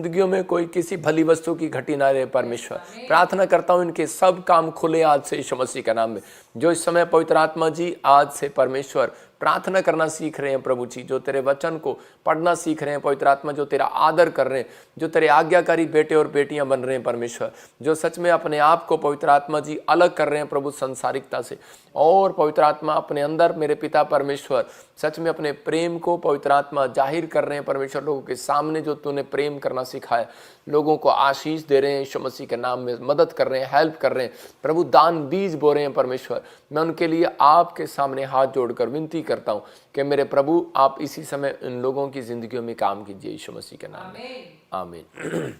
जिंदगियों में कोई किसी भली वस्तु की घटी ना रहे परमेश्वर। प्रार्थना करता हूँ इनके सब काम खुले आज से यीशु मसीह का नाम में। जो इस समय पवित्र आत्मा जी आज से परमेश्वर प्रार्थना करना सीख रहे हैं प्रभु जी, जो तेरे वचन को पढ़ना सीख रहे हैं पवित्र आत्मा, जो तेरा आदर कर रहे हैं, जो तेरे आज्ञाकारी बेटे और बेटियां बन रहे हैं परमेश्वर, जो सच में अपने आप को पवित्र आत्मा जी अलग कर रहे हैं प्रभु संसारिकता से, और पवित्र आत्मा अपने अंदर मेरे पिता परमेश्वर सच में अपने प्रेम को पवित्र आत्मा जाहिर कर रहे हैं परमेश्वर। लोगों के सामने जो तूने प्रेम करना सिखाया, लोगों को आशीष दे रहे हैं यीशु मसीह के नाम में, मदद कर रहे हैं, हेल्प कर रहे हैं प्रभु, दान बीज बो रहे हैं परमेश्वर। मैं उनके लिए आपके सामने हाथ जोड़कर विनती करता हूं कि मेरे प्रभु आप इसी समय इन लोगों की जिंदगियों में काम कीजिए यीशु मसीह के नाम में, आमीन।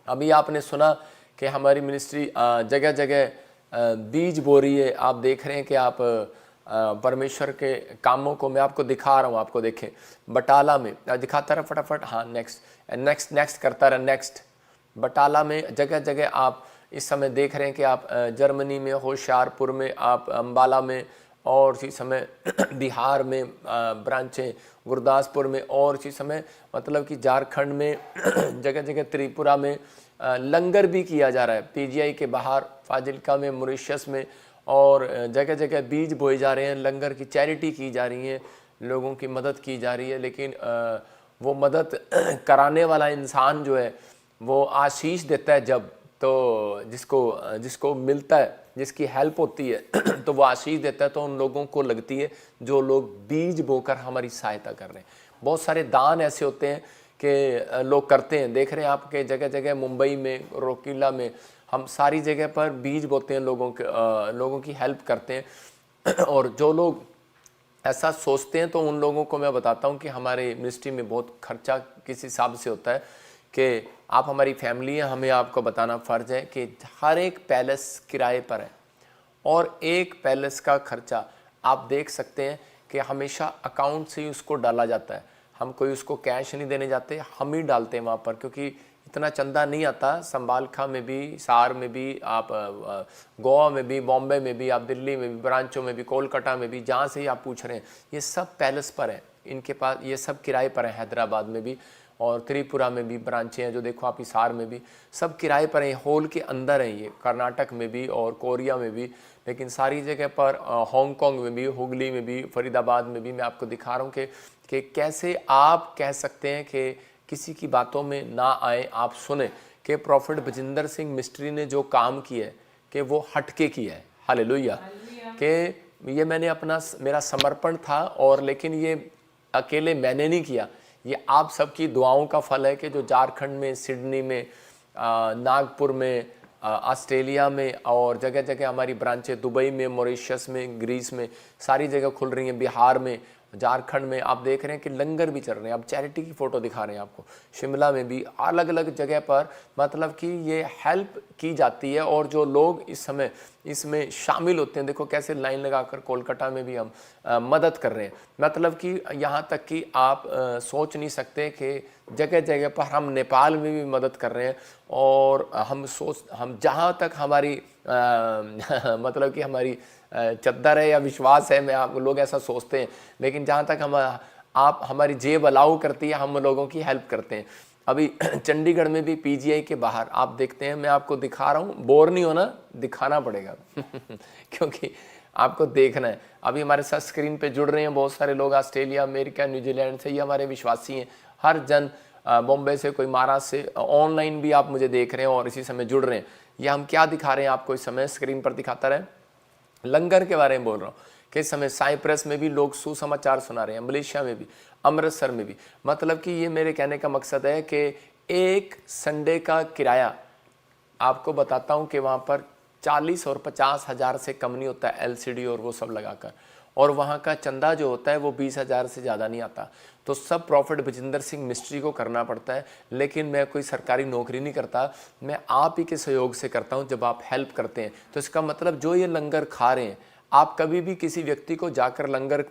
अभी आपने सुना कि हमारी मिनिस्ट्री जगह जगह बीज बो रही है। आप देख रहे हैं कि आप परमेश्वर के कामों को मैं आपको दिखा रहा हूँ। आपको देखें बटाला में, दिखाता रहा फटाफट, हाँ नेक्स्ट करता रहा, नेक्स्ट। बटाला में जगह जगह आप इस समय देख रहे हैं कि आप जर्मनी में, होशियारपुर में, आप अम्बाला में, और इसी समय बिहार में ब्रांचें, गुरदासपुर में, और इसी समय मतलब कि झारखंड में जगह जगह त्रिपुरा में लंगर भी किया जा रहा है। पीजीआई के बाहर फाजिल्का में, मॉरिशस में, और जगह जगह बीज बोए जा रहे हैं, लंगर की चैरिटी की जा रही है, लोगों की मदद की जा रही है। लेकिन वो मदद कराने वाला इंसान जो है वो आशीष देता है जब, तो जिसको मिलता है, जिसकी हेल्प होती है तो वो आशीष देता है, तो उन लोगों को लगती है जो लोग बीज बोकर हमारी सहायता कर रहे हैं। बहुत सारे दान ऐसे होते हैं कि लोग करते हैं, देख रहे हैं आपके जगह जगह, मुंबई में, रोकीला में, हम सारी जगह पर बीज बोते हैं, लोगों की हेल्प करते हैं। और जो लोग ऐसा सोचते हैं तो उन लोगों को मैं बताता हूं कि हमारे मिनिस्ट्री में बहुत खर्चा किस हिसाब से होता है कि आप हमारी फैमिली हैं, हमें आपको बताना फ़र्ज़ है कि हर एक पैलेस किराए पर है, और एक पैलेस का खर्चा आप देख सकते हैं कि हमेशा अकाउंट से ही उसको डाला जाता है। हम कोई उसको कैश नहीं देने जाते, हम ही डालते हैं वहाँ पर, क्योंकि इतना चंदा नहीं आता। संबालखा में भी, सार में भी, आप गोवा में भी, बॉम्बे में भी, आप दिल्ली में भी, ब्रांचों में भी, कोलकाता में भी, जहाँ से ही आप पूछ रहे हैं, ये सब पैलेस पर है इनके पास, ये सब किराए पर है। हैदराबाद में भी और त्रिपुरा में भी ब्रांचें हैं, जो देखो आप हिसार में भी, सब किराए पर हैं, हॉल के अंदर हैं ये, कर्नाटक में भी और कोरिया में भी, लेकिन सारी जगह पर, हांगकांग में भी, हुगली में भी, फरीदाबाद में भी। मैं आपको दिखा रहा हूँ कि कैसे आप कह सकते हैं कि किसी की बातों में ना आए। आप सुने कि प्रॉफिट बजिंदर सिंह मिस्ट्री ने जो काम किया है कि वो हटके किया है, हालेलुया, कि ये मेरा समर्पण था, और लेकिन ये अकेले मैंने नहीं किया, ये आप सबकी दुआओं का फल है कि जो झारखंड में, सिडनी में, नागपुर में, ऑस्ट्रेलिया में, और जगह जगह हमारी ब्रांचें, दुबई में, मॉरिशस में, ग्रीस में, सारी जगह खुल रही हैं, बिहार में, झारखंड में। आप देख रहे हैं कि लंगर भी चल रहे हैं। अब चैरिटी की फ़ोटो दिखा रहे हैं आपको, शिमला में भी, अलग अलग जगह पर, मतलब कि ये हेल्प की जाती है। और जो लोग इस समय इसमें शामिल होते हैं, देखो कैसे लाइन लगाकर कोलकाता में भी हम मदद कर रहे हैं। मतलब कि यहाँ तक कि आप सोच नहीं सकते कि जगह जगह पर हम नेपाल में भी मदद कर रहे हैं। और हम जहाँ तक हमारी मतलब कि हमारी चद्दर है या विश्वास है, आप लोग ऐसा सोचते हैं, लेकिन जहाँ तक आप हमारी जेब अलाउ करती है, हम लोगों की हेल्प करते हैं। अभी चंडीगढ़ में भी पीजीआई के बाहर आप देखते हैं, मैं आपको दिखा रहा हूँ, बोर नहीं होना, दिखाना पड़ेगा क्योंकि आपको देखना है। अभी हमारे साथ स्क्रीन पे जुड़ रहे हैं बहुत सारे लोग, ऑस्ट्रेलिया, अमेरिका, न्यूजीलैंड से, ये हमारे विश्वासी हैं। हर जन, बॉम्बे से, कोई महाराष्ट्र से, ऑनलाइन भी आप मुझे देख रहे हैं और इसी समय जुड़ रहे हैं। ये हम क्या दिखा रहे हैं आपको इस समय स्क्रीन पर दिखाता रहे, लंगर के बारे में बोल रहा हूँ कि इस समय साइप्रस में भी लोग सुसमाचार सुना रहे हैं, मलेशिया में भी, अमृतसर में भी। मतलब कि ये मेरे कहने का मकसद है कि एक संडे का किराया आपको बताता हूँ कि वहाँ पर 40 और 50 हज़ार से कम नहीं होता है, एलसीडी और वो सब लगाकर, और वहाँ का चंदा जो होता है वो 20 हज़ार से ज़्यादा नहीं आता। तो सब प्रॉफिट बजिंदर सिंह मिस्ट्री को करना पड़ता है। लेकिन मैं कोई सरकारी नौकरी नहीं करता, मैं आप ही के सहयोग से करता हूँ। जब आप हेल्प करते हैं तो इसका मतलब जो ये लंगर खा रहे हैं, आप कभी भी किसी व्यक्ति को जाकर लंगर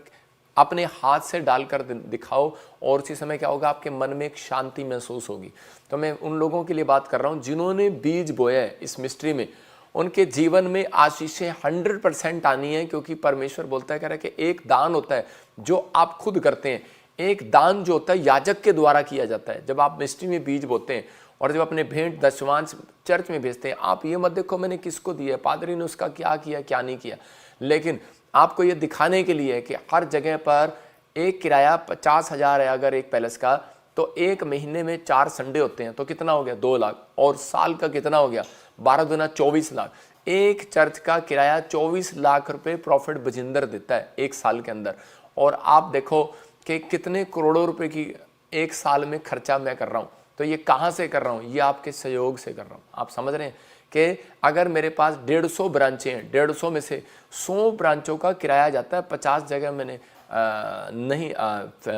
अपने हाथ से डालकर दिखाओ, और उसी समय क्या होगा, आपके मन में एक शांति महसूस होगी। तो मैं उन लोगों के लिए बात कर रहा हूँ जिन्होंने बीज बोया है इस मिस्ट्री में, उनके जीवन में आशीषें 100% आनी है। क्योंकि परमेश्वर बोलता है, कह रहा है कि एक दान होता है जो आप खुद करते हैं, एक दान जो होता है याजक के द्वारा किया जाता है। जब आप मिस्ट्री में बीज बोते हैं और जब अपने भेंट दशमांश चर्च में भेजते हैं, आप ये मत देखो मैंने किसको दिया, पादरी ने उसका क्या किया क्या नहीं किया, लेकिन आपको ये दिखाने के लिए कि हर जगह पर एक किराया 50,000 है अगर एक पैलेस का, तो एक महीने में 4 संडे होते हैं तो कितना हो गया 2 लाख, और साल का कितना हो गया 12 दूना 24 लाख। एक चर्च का किराया 24 लाख रुपए प्रॉफिट बजिंदर देता है एक साल के अंदर। और आप देखो कि कितने करोड़ों रुपए की एक साल में खर्चा मैं कर रहा हूँ। तो ये कहाँ से कर रहा हूँ, ये आपके सहयोग से कर रहा हूँ। आप समझ रहे हैं कि अगर मेरे पास 150 ब्रांचें हैं, 150 में से 100 ब्रांचों का किराया जाता है, 50 जगह मैंने नहीं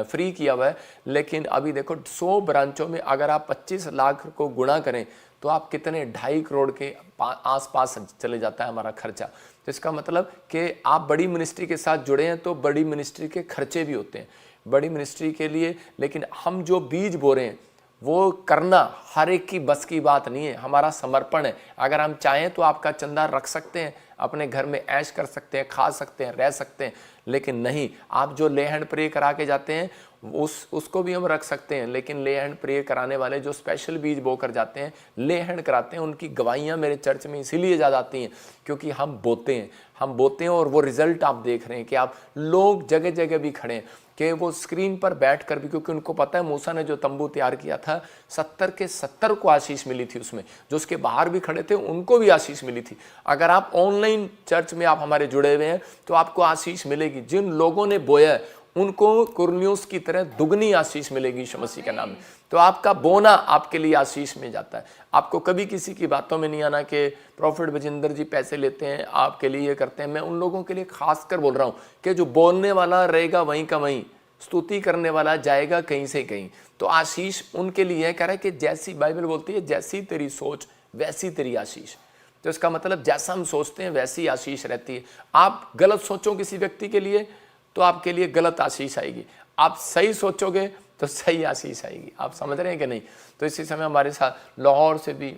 फ्री किया हुआ है, लेकिन अभी देखो 100 ब्रांचों में अगर आप 25 लाख को गुणा करें तो आप कितने 2.5 करोड़ के आसपास चले जाता है हमारा खर्चा। तो इसका मतलब कि आप बड़ी मिनिस्ट्री के साथ जुड़े हैं तो बड़ी मिनिस्ट्री के खर्चे भी होते हैं बड़ी मिनिस्ट्री के लिए, लेकिन हम जो बीज बो रहे हैं वो करना हर एक की बस की बात नहीं है, हमारा समर्पण है। अगर हम चाहें तो आपका चंदा रख सकते हैं, अपने घर में ऐश कर सकते हैं, खा सकते हैं, रह सकते हैं, लेकिन नहीं, आप जो ले हैंड प्रे करा के जाते हैं उसको भी हम रख सकते हैं, लेकिन ले हैंड प्रे कराने वाले जो स्पेशल बीज बो कर जाते हैं, ले हैंड कराते हैं, उनकी गवाहियाँ मेरे चर्च में इसीलिए ज़्यादा आती हैं क्योंकि हम बोते हैं और वो रिजल्ट आप देख रहे हैं कि आप लोग जगह जगह भी खड़े हैं कि वो स्क्रीन पर बैठ कर भी, क्योंकि उनको पता है मूसा ने जो तंबू तैयार किया था 70 के 70 को आशीष मिली थी उसमें, जो उसके बाहर भी खड़े थे उनको भी आशीष मिली थी। अगर आप ऑनलाइन चर्च में आप हमारे जुड़े हुए हैं तो आपको आशीष मिलेगी। जिन लोगों ने बोया है उनको कुर्नियोस की तरह दुगनी आशीष मिलेगी यीशु मसीह के नाम में। तो आपका बोना आपके लिए आशीष में जाता है। आपको कभी किसी की बातों में नहीं आना कि प्रॉफिट बजिंदर जी पैसे लेते हैं आपके लिए ये करते हैं। मैं उन लोगों के लिए खास कर बोल रहा हूँ कि जो बोलने वाला रहेगा वहीं का वहीं, स्तुति करने वाला जाएगा कहीं से कहीं। तो आशीष उनके लिए कह रहा है कि जैसी बाइबल बोलती है जैसी तेरी सोच वैसी तेरी आशीष। तो इसका मतलब जैसा हम सोचते हैं वैसी आशीष रहती है। आप गलत सोचो किसी व्यक्ति के लिए तो आपके लिए गलत आशीष आएगी, आप सही सोचोगे तो सही आशीष आएगी। आप समझ रहे हैं कि नहीं। तो इसी समय हमारे साथ लाहौर से भी,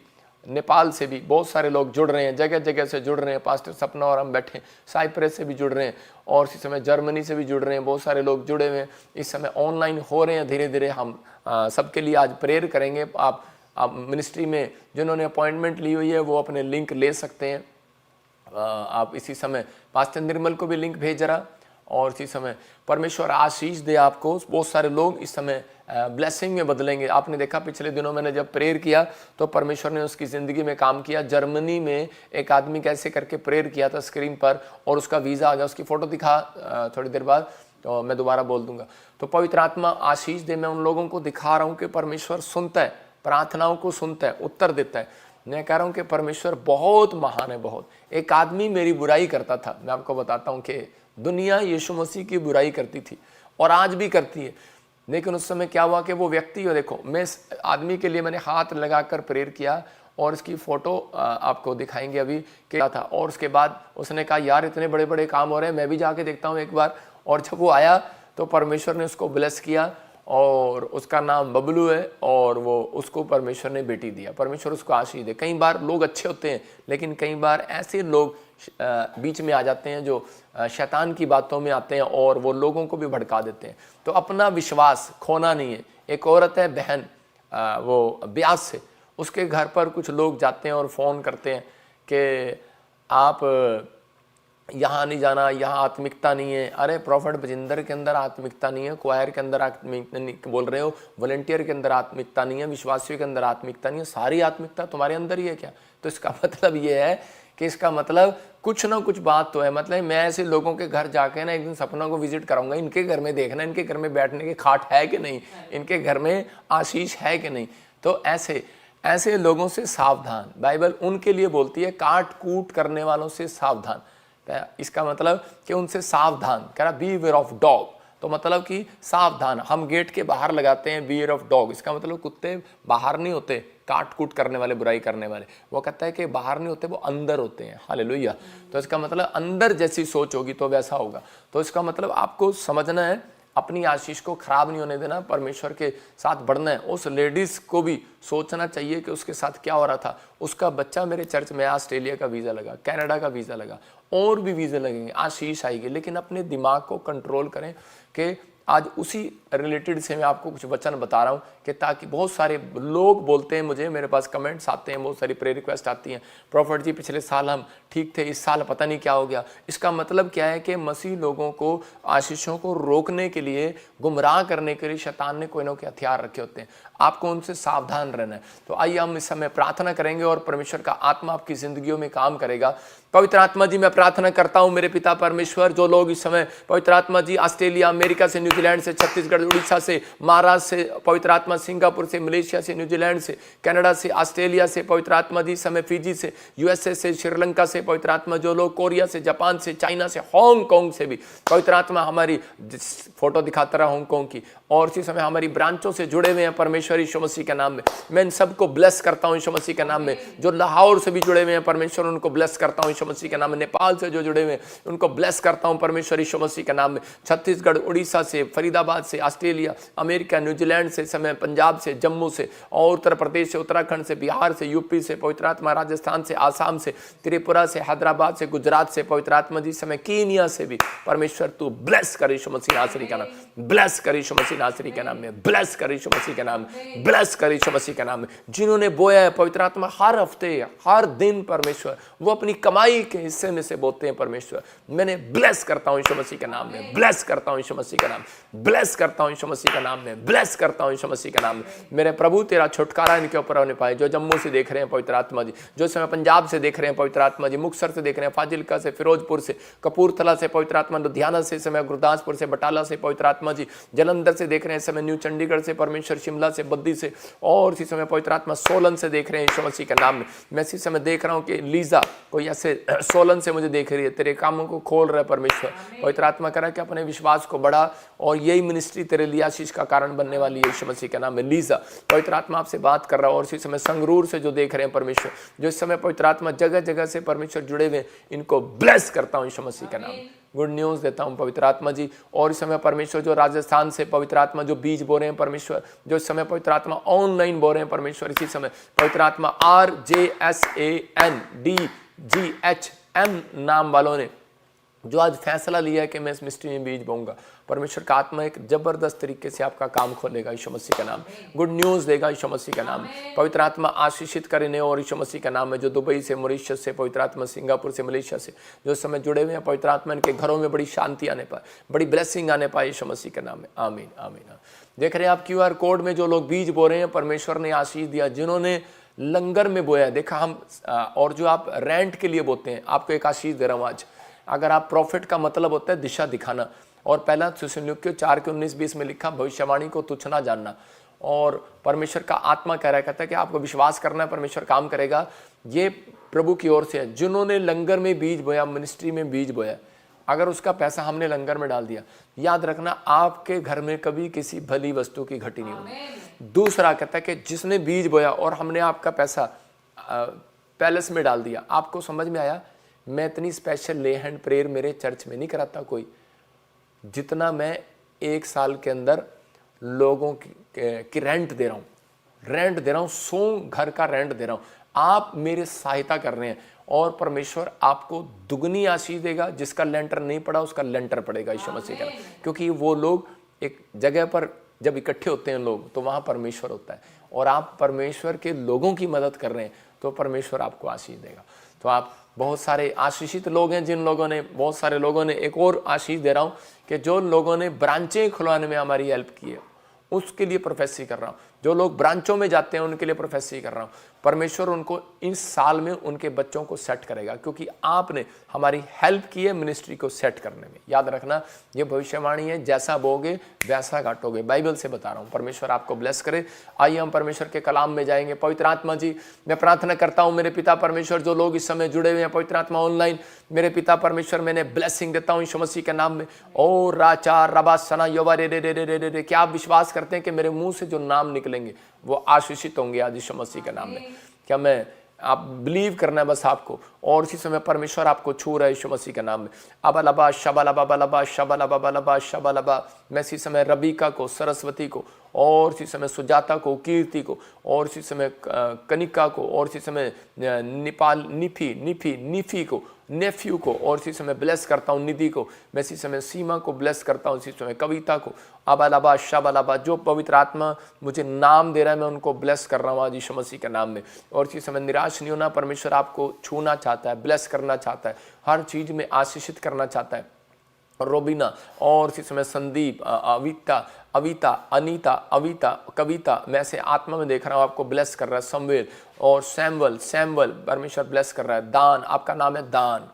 नेपाल से भी बहुत सारे लोग जुड़ रहे हैं, जगह जगह से जुड़ रहे हैं। पास्टर सपना और हम बैठे, साइप्रस से भी जुड़ रहे हैं और इसी समय जर्मनी से भी जुड़ रहे हैं। बहुत सारे लोग जुड़े हुए हैं, इस समय ऑनलाइन हो रहे हैं धीरे धीरे। हम सबके लिए आज प्रेयर करेंगे। आप मिनिस्ट्री में जिन्होंने अपॉइंटमेंट ली हुई है वो अपने लिंक ले सकते हैं। आप इसी समय पास्टर निर्मल को भी लिंक भेज रहा, और इसी समय परमेश्वर आशीष दे आपको। बहुत सारे लोग इस समय ब्लेसिंग में बदलेंगे। आपने देखा पिछले दिनों मैंने जब प्रेयर किया तो परमेश्वर ने उसकी ज़िंदगी में काम किया। जर्मनी में एक आदमी कैसे करके प्रेयर किया था स्क्रीन पर और उसका वीज़ा आ गया। उसकी फ़ोटो दिखा थोड़ी देर बाद, तो मैं दोबारा बोल दूंगा। तो पवित्र आत्मा आशीष दे। मैं उन लोगों को दिखा रहा हूँ कि परमेश्वर सुनता है, प्रार्थनाओं को सुनता है, उत्तर देता है। मैं कह रहा हूँ कि परमेश्वर बहुत महान है, बहुत। एक आदमी मेरी बुराई करता था। मैं आपको बताता हूँ कि दुनिया यीशु मसीह की बुराई करती थी और आज भी करती है, लेकिन उस समय क्या हुआ कि वो व्यक्ति हो, देखो मैं इस आदमी के लिए मैंने हाथ लगाकर प्रेयर किया और इसकी फ़ोटो आपको दिखाएंगे अभी क्या था। और उसके बाद उसने कहा यार इतने बड़े बड़े काम हो रहे हैं, मैं भी जाके देखता हूँ एक बार। और जब वो आया तो परमेश्वर ने उसको ब्लेस किया और उसका नाम बबलू है और वो उसको परमेश्वर ने बेटी दिया। परमेश्वर उसको आशीष दे। कई बार लोग अच्छे होते हैं लेकिन कई बार ऐसे लोग बीच में आ जाते हैं जो शैतान की बातों में आते हैं और वो लोगों को भी भड़का देते हैं। तो अपना विश्वास खोना नहीं है। एक औरत है बहन, वो ब्यास से, उसके घर पर कुछ लोग जाते हैं और फ़ोन करते हैं कि आप यहाँ नहीं जाना, यहाँ आत्मिकता नहीं है। अरे प्रॉफिट बजिंदर के अंदर आत्मिकता नहीं है, क्वायर के अंदर आत्मिकता नहीं बोल रहे हो, वॉलंटियर के अंदर आत्मिकता नहीं है, विश्वासियों के अंदर आत्मिकता नहीं है, सारी आत्मिकता तुम्हारे अंदर ही है क्या? तो इसका मतलब ये है कि इसका मतलब कुछ ना कुछ बात तो है। मतलब मैं ऐसे लोगों के घर जाके ना एक दिन सपना को विजिट कराऊंगा, इनके घर में देखना इनके घर में बैठने की खाट है कि नहीं, इनके घर में आशीष है कि नहीं। तो ऐसे लोगों से सावधान। बाइबल उनके लिए बोलती है काट कूट करने वालों से सावधान। इसका मतलब कि उनसे सावधान, कह रहा बी वेयर ऑफ डॉग। तो मतलब कि सावधान। हम गेट के बाहर लगाते हैं बियर ऑफ डॉग, इसका मतलब कुत्ते बाहर नहीं होते, काट कूट करने वाले, बुराई करने वाले। वो कहता है कि बाहर नहीं होते, वो अंदर होते हैं। हालेलुया। तो इसका मतलब अंदर जैसी सोच होगी तो वैसा होगा। तो इसका मतलब आपको समझना है, अपनी आशीष को खराब नहीं होने देना, परमेश्वर के साथ बढ़ना है। उस लेडीज़ को भी सोचना चाहिए कि उसके साथ क्या हो रहा था। उसका बच्चा मेरे चर्च में, ऑस्ट्रेलिया का वीज़ा लगा, कनाडा का वीज़ा लगा, और भी वीज़े लगेंगे, आशीष आएगी। लेकिन अपने दिमाग को कंट्रोल करें कि आज उसी रिलेटेड से मैं आपको कुछ वचन बता रहा हूँ कि ताकि बहुत सारे लोग बोलते हैं मुझे, मेरे पास कमेंट्स आते हैं, बहुत सारी प्रेयर रिक्वेस्ट आती हैं, प्रॉफिट जी पिछले साल हम ठीक थे, इस साल पता नहीं क्या हो गया। इसका मतलब क्या है कि मसीह लोगों को आशीषों को रोकने के लिए, गुमराह करने के लिए शैतान ने कोई ना कोई हथियार रखे होते हैं। आपको उनसे सावधान रहना है। तो आइए हम इस समय प्रार्थना करेंगे और परमेश्वर का आत्मा आपकी जिंदगियों में काम करेगा। पवित्र आत्मा जी, मैं प्रार्थना करता हूं मेरे पिता परमेश्वर, जो लोग इस समय पवित्र आत्मा जी ऑस्ट्रेलिया, अमेरिका से, न्यूजीलैंड से, छत्तीसगढ़, उड़ीसा से, महाराष्ट्र से, पवित्र आत्मा सिंगापुर से, मलेशिया से, न्यूजीलैंड से, कनाडा से, ऑस्ट्रेलिया से, पवित्र आत्मा जी समय फिजी से, यूएसए से, श्रीलंका से, पवित्र आत्मा जो लोग कोरिया से, जापान से, चाइना से, हांगकांग से भी पवित्र आत्मा हमारी फोटो दिखाता रहा हांगकांग की, और इसी समय हमारी ब्रांचों से जुड़े हुए हैं परमेश्वर यीशु मसीह के नाम में। मैं इन सबको ब्लेस करता हूं यीशु मसीह के नाम में। जो लाहौर से भी जुड़े हुए हैं परमेश्वर, उनको ब्लेस करता हूं यीशु मसीह के नाम में। नेपाल से जो जुड़े हुए हैं उनको ब्लेस करता हूं परमेश्वर यीशु मसीह के नाम में। छत्तीसगढ़, उड़ीसा से, फरीदाबाद से, ऑस्ट्रेलिया, अमेरिका, न्यूजीलैंड से, समय पंजाब से, जम्मू से, और उत्तर प्रदेश से, उत्तराखंड से, बिहार से, यूपी से, पवित्र आत्मा राजस्थान से, आसाम से, त्रिपुरा से, हैदराबाद से, गुजरात से, पवित्र आत्मा जी समय कीनिया से भी परमेश्वर तू ब्लेस कर यीशु मसीह नासरी का नाम, ब्लेस कर यीशु मसीह नासरी के नाम में, ब्लेस कर यीशु मसीह के नाम में, ब्लेस कर यीशु मसीह के नाम में। जिन्होंने बोया है पवित्र आत्मा हर हफ्ते, हर दिन परमेश्वर वो अपनी कमाई के हिस्से में से बोते हैं परमेश्वर, मैंने ब्लेस करता हूं यीशु मसीह के नाम में, ब्लेस करता हूं यीशु मसीह के नाम, ब्लेस करता हूं यीशु मसीह के नाम में, ब्लेस करता हूं यीशु मसीह के नाम में। मेरे प्रभु तेरा छुटकारा इनके ऊपर होने पाए। जो जम्मू से देख रहे हैं पवित्र आत्मा जी, जो समय पंजाब से देख रहे हैं पवित्र आत्मा जी, मुक्तसर से देख रहे हैं, फाजिलका से, फिरोजपुर से, कपूरथला से पवित्र आत्मा, लुधियाना से समय, गुरदासपुर से, बटाला से पवित्र आत्मा जी, जलंधर से देख रहे हैं समय, न्यू चंडीगढ़ से परमेश्वर, शिमला से, बद्दी से, और इसी समय पवित्र आत्मा सोलन से देख रहे हैं यीशु मसीह के नाम में। मैं इसी समय देख रहा हूं कि लीजा कोई ऐसे सोलन से मुझे देख रही है, तेरे कामों को खोल रहा है परमेश्वर। पवित्र आत्मा कह रहा है कि अपने विश्वास को बढ़ा, और यही मिनिस्ट्री तेरे लिए आशीष का कारण बनने वाली है यीशु मसीह के नाम में। लीजा पवित्र आत्मा आपसे बात कर रहा है। और इसी समय संगरूर से जो देख रहे हैं परमेश्वर, जो इस समय पवित्र आत्मा जगह जगह से परमेश्वर जुड़े हुए, इनको ब्लेस करता हूं यीशु मसीह के नाम। गुड न्यूज़ देता हूं पवित्र आत्मा जी। और इस समय परमेश्वर जो राजस्थान से पवित्र आत्मा जो बीज बो रहे हैं परमेश्वर, जो इस समय पवित्र आत्मा ऑनलाइन बो रहे हैं परमेश्वर, इसी समय पवित्र आत्मा RJSANDGHM नाम वालों ने जो आज फैसला लिया है कि मैं इस मिस्ट्री में बीज बोऊंगा, परमेश्वर का आत्मा एक जबरदस्त तरीके से आपका काम खोलेगा यीशु मसीह का नाम, गुड न्यूज़ देगा यीशु मसीह का नाम। पवित्र आत्मा आशीषित करें और यीशु मसीह का नाम में जो दुबई से, मॉरिशस से, पवित्र आत्मा सिंगापुर से, मलेशिया से जो समय जुड़े हुए हैं पवित्र आत्मा, इनके घरों में बड़ी शांति आने पाए, बड़ी ब्लेसिंग आने पाए यीशु मसीह के नाम में। आमीन आमीन। देख रहे हैं आप QR कोड में जो लोग बीज बो रहे हैं, परमेश्वर ने आशीष दिया। जिन्होंने लंगर में बोया, देखा हम, और जो आप रेंट के लिए बोते हैं, आपको एक आशीष दे रहा हूँ आज। अगर आप प्रॉफिट का मतलब होता है दिशा दिखाना, और पहला थिस्सलुनीकियों 4:19-20 में लिखा भविष्यवाणी को तुच्छ ना जानना। और परमेश्वर का आत्मा कह रहा है, कहता है कि आपको विश्वास करना है, परमेश्वर काम करेगा। ये प्रभु की ओर से है। जिन्होंने लंगर में बीज बोया, मिनिस्ट्री में बीज बोया, अगर उसका पैसा हमने लंगर में डाल दिया, याद रखना आपके घर में कभी किसी भली वस्तु की घटी नहीं होगी। दूसरा कहता है कि जिसने बीज बोया और हमने आपका पैसा पैलेस में डाल दिया, आपको समझ में आया, मैं इतनी स्पेशल ले हैंड प्रेयर मेरे चर्च में नहीं कराता कोई, जितना मैं एक साल के अंदर लोगों की रेंट दे रहा हूँ, 100 घर का रेंट दे रहा हूँ। आप मेरे सहायता कर रहे हैं और परमेश्वर आपको दुगनी आशीष देगा। जिसका लेंटर नहीं पड़ा उसका लेंटर पड़ेगा यीशु मसीह का, क्योंकि वो लोग एक जगह पर जब इकट्ठे होते हैं लोग, तो वहाँ परमेश्वर होता है, और आप परमेश्वर के लोगों की मदद कर रहे हैं तो परमेश्वर आपको आशीष देगा। तो आप बहुत सारे आशीषित लोग हैं, जिन लोगों ने, बहुत सारे लोगों ने, एक और आशीष दे रहा हूँ कि जो लोगों ने ब्रांचें खुलवाने में हमारी हेल्प की है, उसके लिए प्रोफेसी कर रहा हूँ। जो लोग ब्रांचों में जाते हैं उनके लिए प्रोफेसी कर रहा हूँ। परमेश्वर उनको इस साल में उनके बच्चों को सेट करेगा, क्योंकि आपने हमारी हेल्प की है मिनिस्ट्री को सेट करने में। याद रखना, ये भविष्यवाणी है, जैसा बोगे वैसा काटोगे, बाइबल से बता रहा हूँ। परमेश्वर आपको ब्लेस करे। आइए हम परमेश्वर के कलाम में जाएंगे। पवित्र आत्मा जी, मैं प्रार्थना करता हूँ मेरे पिता परमेश्वर, जो लोग इस समय जुड़े हुए हैं पवित्र आत्मा ऑनलाइन, मेरे पिता परमेश्वर, मैंने ब्लेसिंग देता हूँ यीशु मसीह के नाम में। ओ राचा रबा सना योवा रे रे रे रे रे रे। क्या आप विश्वास करते हैं कि मेरे मुंह से जो नाम निकलेंगे वो आशीषित होंगे आज यीशु मसीह के नाम में? क्या मैं, आप बिलीव करना है बस आपको, और इसी समय परमेश्वर आपको छू रहा है यीशु मसीह के नाम में। अबलबा शबलबा बलबा शबलबा बलबा शबलबा। मैं इसी समय रबीका को, सरस्वती को और इसी समय सुजाता को, कीर्ति को, और इसी समय कनिका को, और इसी समय निफी को, नेफ्यू को, और इसी समय ब्लेस करता हूँ निधि को, मैं इसी समय सीमा को ब्लेस करता हूँ, इसी समय कविता को, अबालाबा शबालाबा, जो पवित्र आत्मा मुझे नाम दे रहा है मैं उनको ब्लेस कर रहा हूँ आज यीशु मसीह के नाम में। और इसी समय निराश नहीं होना, परमेश्वर आपको छूना चाहता है, ब्लेस करना चाहता है, हर चीज़ में आशीषित करना चाहता है। रोबिना, और इसी समय संदीप, अविता, अनीता, अविता, कविता, मैं से आत्मा में देख रहा हूँ आपको ब्लेस कर रहा है। समवेल और सैम्वल परमेश्वर ब्लेस कर रहा है। दान, आपका नाम है दान,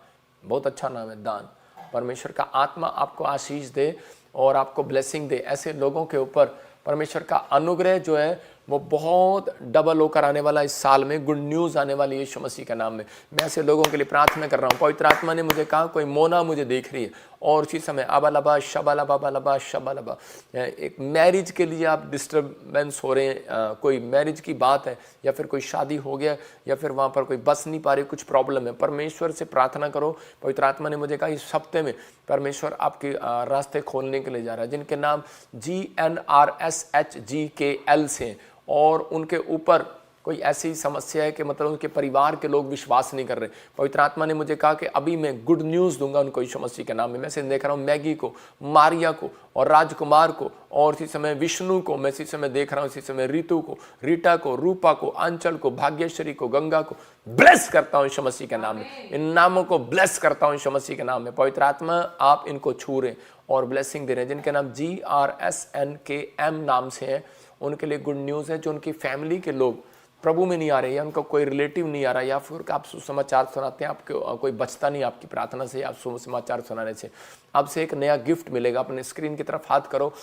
बहुत अच्छा नाम है दान। परमेश्वर का आत्मा आपको आशीष दे और आपको ब्लेसिंग दे। ऐसे लोगों के ऊपर परमेश्वर का अनुग्रह जो है वो बहुत डबल होकर आने वाला, इस साल में गुड न्यूज़ आने वाली है यीशु मसीह के नाम में। मैं ऐसे लोगों के लिए प्रार्थना कर रहा हूँ। पवित्र आत्मा ने मुझे कहा कोई मोना मुझे देख रही है, और उसी समय अबालबा शबालबा, एक मैरिज के लिए आप डिस्टर्बेंस हो रहे हैं, कोई मैरिज की बात है, या फिर कोई शादी हो गया, या फिर वहाँ पर कोई बस नहीं पा रही, कुछ प्रॉब्लम है, परमेश्वर से प्रार्थना करो। पवित्र आत्मा ने मुझे कहा इस हफ्ते में परमेश्वर आपके रास्ते खोलने के लिए जा रहा है। जिनके नाम GNRSHGKL से, और उनके ऊपर कोई ऐसी समस्या है कि मतलब उनके परिवार के लोग विश्वास नहीं कर रहे, पवित्र आत्मा ने मुझे कहा कि अभी मैं गुड न्यूज़ दूंगा उनको यीशु मसीह के नाम में। मैं से देख रहा हूँ मैगी को, मारिया को, और राजकुमार को, और इसी समय विष्णु को, मैं इसी समय देख रहा हूँ इसी समय ऋतु को, रीटा को, रूपा को, अंचल को, भाग्यश्री को, गंगा को ब्लेस करता हूँ यीशु मसीह के नाम में। इन नामों को ब्लेस करता हूँ यीशु मसीह के नाम में। पवित्र आत्मा आप इनको छू रहे और ब्लेसिंग दे रहे हैं। जिनके नाम GRSNKM नाम से है, उनके लिए गुड न्यूज़ है। जो उनकी फैमिली के लोग प्रभु में नहीं आ रहे, या उनका कोई रिलेटिव नहीं आ रहा, या फिर आप सुसमाचार सुनाते हैं, आपको कोई बचता नहीं आपकी प्रार्थना से, आप सुसमाचार सुनाने से, आपसे एक नया गिफ्ट मिलेगा। अपने स्क्रीन की तरफ हाथ करो,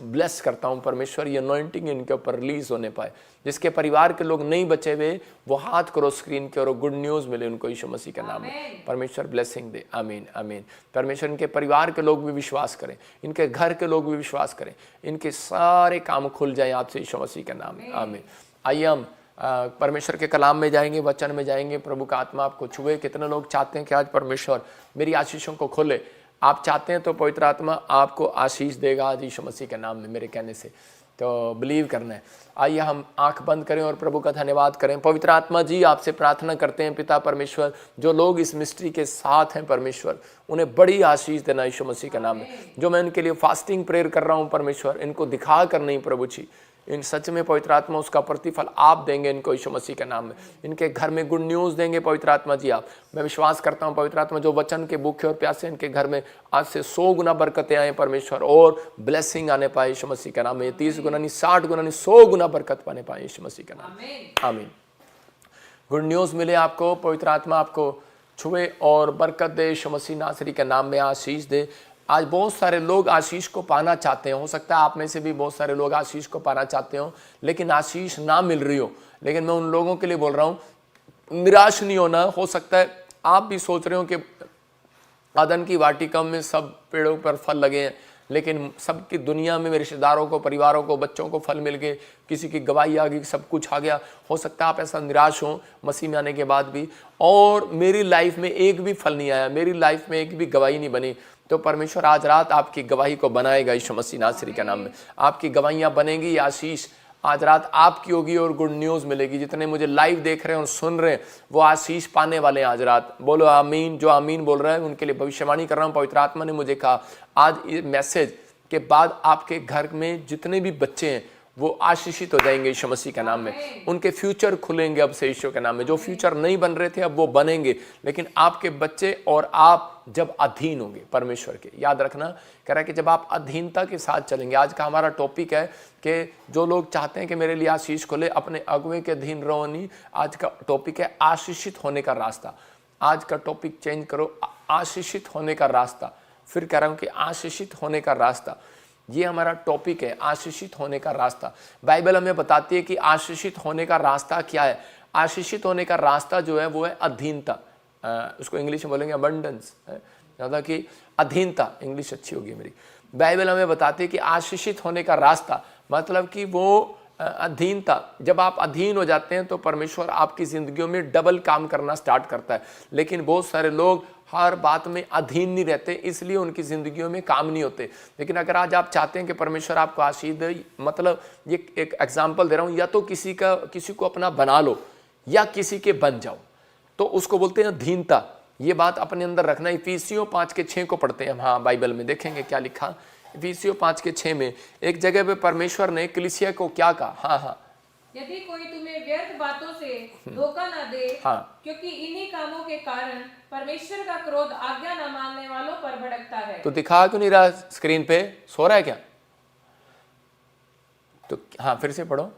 ब्लेस करता हूँ परमेश्वर, ये अनॉइंटिंग इनके ऊपर रिलीज होने पाए। जिसके परिवार के लोग नहीं बचे हुए वो हाथ करो स्क्रीन के, और गुड न्यूज़ मिले उनको यीशु मसीह के नाम में। परमेश्वर ब्लेसिंग दे, आमीन आमीन। परमेश्वर इनके परिवार के लोग भी विश्वास करें, इनके घर के लोग भी विश्वास करें, इनके सारे काम खुल जाए आपसे यीशु मसीह के नाम में, आमीन। आइए हम परमेश्वर के कलाम में जाएंगे, वचन में जाएंगे। प्रभु का आत्मा आपको छुए। कितने लोग चाहते हैं कि आज परमेश्वर मेरी आशीषों को खोले? आप चाहते हैं तो पवित्र आत्मा आपको आशीष देगा आज यीशु मसीह के नाम में, मेरे कहने से। तो बिलीव करना है। आइए हम आंख बंद करें और प्रभु का धन्यवाद करें। पवित्र आत्मा जी आपसे प्रार्थना करते हैं पिता परमेश्वर, जो लोग इस मिस्ट्री के साथ हैं परमेश्वर, उन्हें बड़ी आशीष देना यीशु मसीह के नाम में। जो मैं इनके लिए फास्टिंग प्रेयर कर रहा हूँ परमेश्वर, इनको दिखा कर नहीं प्रभु जी, इन सच में पवित्र आत्मा उसका प्रतिफल आप देंगे इनको यीशु मसीह के नाम में। इनके घर में गुड न्यूज़ देंगे पवित्र आत्मा जी आप। मैं विश्वास करता हूँ पवित्र आत्मा, जो वचन के भूखे और प्यासे इनके घर में आज से 100 गुना बरकतें आए परमेश्वर, और ब्लेसिंग आने पाए यीशु मसीह के नाम में। 30 गुना नहीं, 60 गुना नहीं, 100 गुना बरकत पाने पाए यीशु मसीह के नाम में, आमीन। गुड न्यूज़ मिले आपको, पवित्र आत्मा आपको छुए और बरकत दे यीशु मसीह नासरी के नाम में, आशीष दे। आज बहुत सारे लोग आशीष को पाना चाहते हैं, हो सकता है आप में से भी बहुत सारे लोग आशीष को पाना चाहते हो, लेकिन आशीष ना मिल रही हो। लेकिन मैं उन लोगों के लिए बोल रहा हूँ, निराश नहीं होना। हो सकता है आप भी सोच रहे हो कि आदन की वाटिका में सब पेड़ों पर फल लगे हैं, लेकिन सबकी दुनिया में मेरे रिश्तेदारों को, परिवारों को, बच्चों को फल मिल गए, किसी की गवाही आ गई, सब कुछ आ गया। हो सकता है आप ऐसा निराश हो मसीह में आने के बाद भी, और मेरी लाइफ में एक भी फल नहीं आया, मेरी लाइफ में एक भी गवाही नहीं बनी। तो परमेश्वर आज रात आपकी गवाही को बनाएगा यीशु मसीह नासरी के नाम में। आपकी गवाहियाँ बनेंगी, आशीष आज रात आपकी होगी और गुड न्यूज़ मिलेगी। जितने मुझे लाइव देख रहे हैं और सुन रहे हैं वो आशीष पाने वाले हैं आज रात। बोलो आमीन। जो आमीन बोल रहा है उनके लिए भविष्यवाणी कर रहा हूँ। पवित्र आत्मा ने मुझे कहा आज इस मैसेज के बाद आपके घर में जितने भी बच्चे हैं वो आशीषित हो जाएंगे यीशु मसीह के नाम में। उनके फ्यूचर खुलेंगे अब से यीशु के नाम में। जो फ्यूचर नहीं बन रहे थे अब वो बनेंगे। लेकिन आपके बच्चे और आप जब अधीन होंगे परमेश्वर के, याद रखना कह रहा है कि जब आप अधीनता के साथ चलेंगे। आज का हमारा टॉपिक है कि जो लोग चाहते हैं कि मेरे लिए आशीष खुले, अपने अगुए के अधीन रहो नहीं। आज का टॉपिक है आशीषित होने का रास्ता। आज का टॉपिक चेंज करो, आशीषित होने का रास्ता। फिर कह रहा हूँ कि आशीषित होने का रास्ता, ये हमारा टॉपिक है, आशीषित होने का रास्ता। बाइबल हमें बताती है कि आशीषित होने का रास्ता क्या है। आशीषित होने का रास्ता जो है वो है अधीनता। उसको इंग्लिश में बोलेंगे अबंडेंस, ज़्यादा कि अधीनता, इंग्लिश अच्छी होगी मेरी। बाइबल हमें बताती है कि आशीषित होने का रास्ता मतलब कि वो अधीनता, जब आप अधीन हो जाते हैं तो परमेश्वर आपकी ज़िंदगियों में डबल काम करना स्टार्ट करता है। लेकिन बहुत सारे लोग हर बात में अधीन नहीं रहते, इसलिए उनकी ज़िंदगियों में काम नहीं होते। लेकिन अगर आज आप चाहते हैं कि परमेश्वर आपको आशीष दे, मतलब ये एक एग्जाम्पल दे रहा हूँ, या तो किसी को अपना बना लो या किसी के बन जाओ, तो उसको बोलते हैं अधीनता। ये बात अपने अंदर रखना। इफिसियों 5:6 को पढ़ते हैं हम, हाँ बाइबल में देखेंगे क्या लिखा। इफिसियों 5:6 में एक जगह पे परमेश्वर ने कलीसिया को क्या कहा, हाँ यदि कोई तुम्हें व्यर्थ बातों से धोखा न दे, हाँ, क्योंकि इन्हीं कामों के कारण परमेश्वर का क्रोध आज्ञा न मानने वालों पर भड़कता है। तो दिखा क्यों नहीं रहा स्क्रीन पे, सो रहा है क्या? तो हाँ फिर से पढ़ो।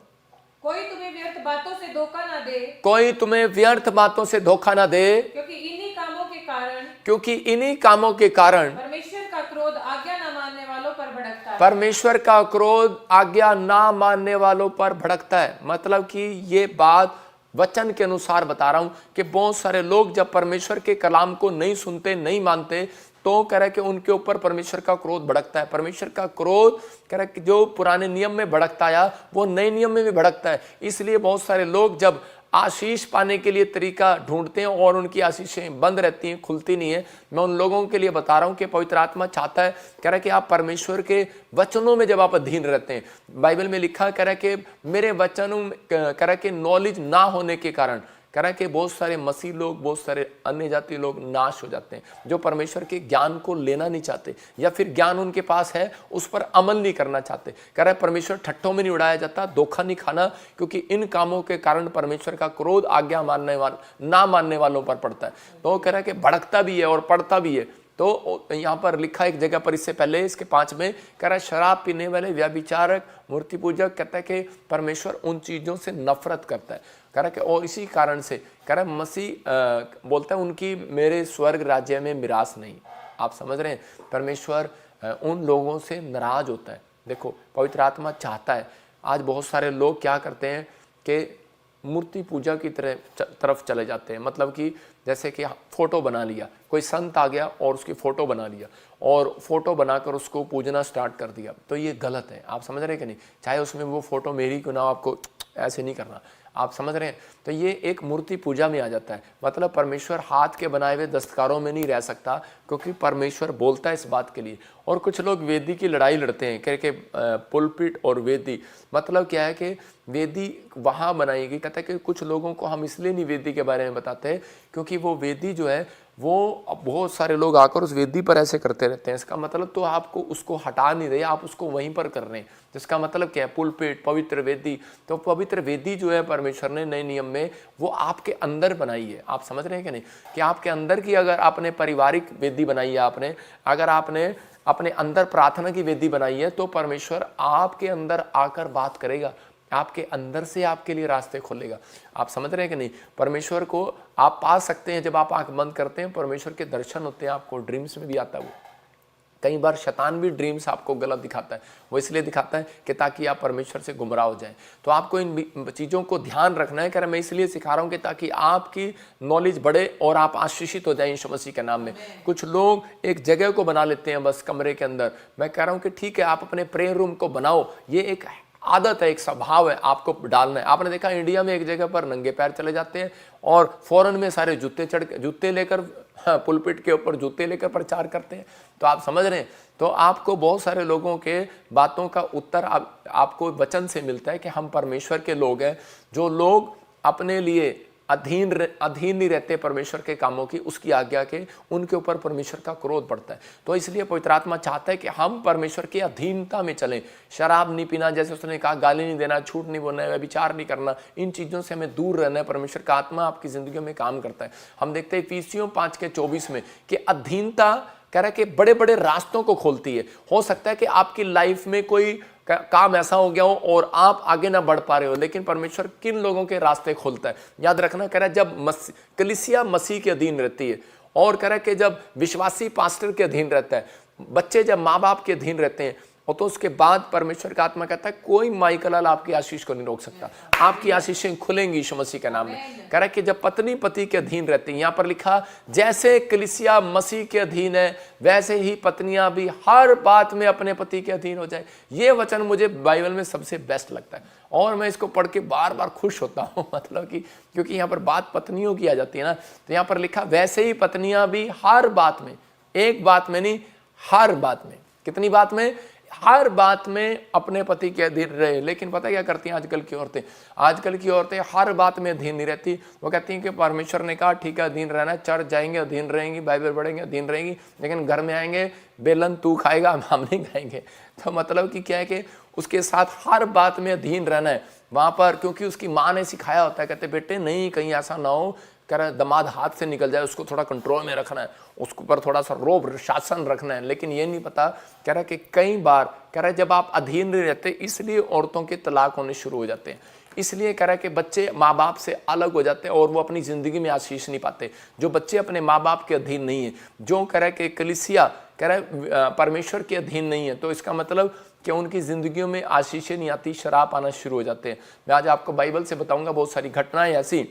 कोई तुम्हें व्यर्थ बातों से धोखा न दे, कोई तुम्हें व्यर्थ बातों से धोखा ना दे, क्योंकि इन्हीं कामों के कारण क्योंकि इन्हीं कामों के कारण परमेश्वर का क्रोध आज्ञा न मानने वालों पर भड़कता है। परमेश्वर का क्रोध आज्ञा ना मानने वालों पर भड़कता है। मतलब कि ये बात वचन के अनुसार बता रहा हूं कि बहुत सारे लोग जब परमेश्वर के कलाम को नहीं सुनते, नहीं मानते, तो कह रहे कि उनके ऊपर परमेश्वर का क्रोध भड़कता है। परमेश्वर का क्रोध कह रहे कि जो पुराने नियम में भड़कता आया वो नए नियम में भी भड़कता है। इसलिए बहुत सारे लोग जब आशीष पाने के लिए तरीका ढूंढते हैं और उनकी आशीषें बंद रहती हैं, खुलती नहीं है, मैं उन लोगों के लिए बता रहा हूं कि पवित्र आत्मा चाहता है, कह रहा है कि आप परमेश्वर के वचनों में जब आप अधीन रहते हैं, बाइबल में लिखा कह रहा है कि मेरे वचनों में कह रहा है कि नॉलेज ना होने के कारण कह रहा है कि बहुत सारे मसीह लोग, बहुत सारे अन्य जाति लोग नाश हो जाते हैं, जो परमेश्वर के ज्ञान को लेना नहीं चाहते, या फिर ज्ञान उनके पास है उस पर अमल नहीं करना चाहते। कह रहा है परमेश्वर ठट्ठों में नहीं उड़ाया जाता, धोखा नहीं खाना, क्योंकि इन कामों के कारण परमेश्वर का क्रोध आज्ञा ना मानने वालों पर पड़ता है। तो कह रहा है कि भड़कता भी है और पड़ता भी है। तो यहाँ पर लिखा एक जगह पर, इससे पहले इसके 5 में कह रहा है शराब पीने वाले, व्यभिचारक, मूर्ति पूजक, कहता है कि परमेश्वर उन चीज़ों से नफरत करता है। कह रहा है कि और इसी कारण से कह रहा है मसीह बोलता है उनकी मेरे स्वर्ग राज्य में मिरास नहीं। आप समझ रहे हैं, परमेश्वर उन लोगों से नाराज होता है। देखो पवित्र आत्मा चाहता है, आज बहुत सारे लोग क्या करते हैं कि मूर्ति पूजा की तरफ चले जाते हैं। मतलब कि जैसे कि फ़ोटो बना लिया, कोई संत आ गया और उसकी फ़ोटो बना लिया और फ़ोटो बनाकर उसको पूजना स्टार्ट कर दिया, तो ये गलत है। आप समझ रहे हैं कि नहीं? चाहे उसमें वो फ़ोटो मेरी क्यों ना, आपको ऐसे नहीं करना। आप समझ रहे हैं? तो ये एक मूर्ति पूजा में आ जाता है। मतलब परमेश्वर हाथ के बनाए हुए दस्तकारों में नहीं रह सकता, क्योंकि परमेश्वर बोलता है इस बात के लिए। और कुछ लोग वेदी की लड़ाई लड़ते हैं, कह के पुलपिट और वेदी, मतलब क्या है कि वेदी वहाँ बनाएगी। कहता है कि कुछ लोगों को हम इसलिए नहीं वेदी के बारे में बताते हैं, क्योंकि वो वेदी जो है वो बहुत सारे लोग आकर उस वेदी पर ऐसे करते रहते हैं। इसका मतलब तो आपको उसको हटा नहीं रहे, आप उसको वहीं पर कर रहे हैं। जिसका मतलब क्या है, पुलपिट, पवित्र वेदी। तो पवित्र वेदी जो है परमेश्वर ने नए नियम में वो आपके अंदर बनाई है। आप समझ रहे हैं कि नहीं? कि आपके अंदर की अगर आपने पारिवारिक वेदी बनाई है, आपने अगर आपने अपने अंदर प्रार्थना की वेदी बनाई है, तो परमेश्वर आपके अंदर आकर बात करेगा, आपके अंदर से आपके लिए रास्ते खोलेगा। आप समझ रहे हैं कि नहीं? परमेश्वर को आप पा सकते हैं जब आप आंख बंद करते हैं। परमेश्वर के दर्शन होते हैं, आपको ड्रीम्स में भी आता है। वो कई बार शैतान भी ड्रीम्स आपको गलत दिखाता है, वो इसलिए दिखाता है कि ताकि आप परमेश्वर से गुमराह हो जाएं। तो आपको इन चीज़ों को ध्यान रखना है। कह रहा मैं इसलिए सिखा रहा हूँ कि ताकि आपकी नॉलेज बढ़े और आप आशीषित हो जाएं यीशु मसीह के नाम में। कुछ लोग एक जगह को बना लेते हैं बस कमरे के अंदर। मैं कह रहा हूँ कि ठीक है, आप अपने प्रेयर रूम को बनाओ, ये एक आदत है, एक स्वभाव है, आपको डालना है। आपने देखा इंडिया में एक जगह पर नंगे पैर चले जाते हैं और फौरन में सारे जूते लेकर, हाँ, पुलपिट के ऊपर जूते लेकर प्रचार करते हैं। तो आप समझ रहे हैं? तो आपको बहुत सारे लोगों के बातों का उत्तर आपको वचन से मिलता है कि हम परमेश्वर के लोग हैं। जो लोग अपने लिए अधीन नहीं रहते परमेश्वर के कामों की, उसकी आज्ञा के, उनके ऊपर परमेश्वर का क्रोध पड़ता है। तो इसलिए पवित्र आत्मा चाहता है कि हम परमेश्वर की अधीनता में चलें। शराब नहीं पीना, जैसे उसने कहा, गाली नहीं देना, झूठ नहीं बोलना है, विचार नहीं करना, इन चीज़ों से हमें दूर रहना है। परमेश्वर का आत्मा आपकी ज़िंदगी में काम करता है। हम देखते हैं इफिसियों 5:24 में कि अधीनता कह रहा है कि बड़े बड़े रास्तों को खोलती है। हो सकता है कि आपकी लाइफ में कोई काम ऐसा हो गया हो और आप आगे ना बढ़ पा रहे हो, लेकिन परमेश्वर किन लोगों के रास्ते खोलता है? याद रखना, कह रहा है जब कलीसिया मसीह के अधीन रहती है, और कह रहा है कि जब विश्वासी पास्टर के अधीन रहता है, बच्चे जब माँ बाप के अधीन रहते हैं, और तो उसके बाद परमेश्वर का आत्मा कहता है कोई माइकलाल आपकी आशीष को नहीं रोक सकता, आपकी आशीषें खुलेंगी यीशु मसीह के नाम में। कह रहा है कि जब पत्नी पति के अधीन रहती है, यहाँ पर लिखा जैसे कलीसिया मसीह के अधीन है वैसे ही पत्नियां भी हर बात में अपने पति के अधीन हो जाए। ये वचन मुझे बाइबल में सबसे बेस्ट लगता है और मैं इसको पढ़ के बार बार खुश होता हूँ। मतलब कि क्योंकि यहाँ पर बात पत्नियों की आ जाती है ना, तो यहाँ पर लिखा वैसे ही पत्नियां भी हर बात में, एक बात में नहीं, हर बात में। कितनी बात में? हर बात में अपने पति के अधीन रहे। लेकिन पता क्या करती हैं आजकल की औरतें? आजकल की औरतें हर बात में अधीन नहीं रहती। वो कहती हैं कि परमेश्वर ने कहा ठीक है अधीन रहना है, चर्च जाएंगे अधीन रहेंगी, बाइबल पढ़ेंगे अधीन रहेंगी, लेकिन घर में आएंगे बेलन तू खाएगा हम नहीं खाएंगे। तो मतलब कि क्या है कि उसके साथ हर बात में अधीन रहना है वहाँ पर, क्योंकि उसकी माँ ने सिखाया होता है। कहते बेटे नहीं कहीं ऐसा ना हो, कह रहा है दामाद हाथ से निकल जाए, उसको थोड़ा कंट्रोल में रखना है, उसके ऊपर थोड़ा सा रोब शासन रखना है। लेकिन ये नहीं पता, कह रहा है कि कई बार कह रहा है जब आप अधीन नहीं रहते इसलिए औरतों के तलाक होने शुरू हो जाते हैं। इसलिए कह रहा है कि बच्चे माँ बाप से अलग हो जाते हैं और वो अपनी ज़िंदगी में आशीष नहीं पाते। जो बच्चे अपने माँ बाप के अधीन नहीं है, जो कह रहा है कि कलीसिया कह रहा है परमेश्वर के अधीन नहीं है, तो इसका मतलब कि उनकी ज़िंदगियों में आशीषें नहीं आती, शराब आना शुरू हो जाते हैं। मैं आज आपको बाइबल से बताऊंगा बहुत सारी घटनाएं ऐसी,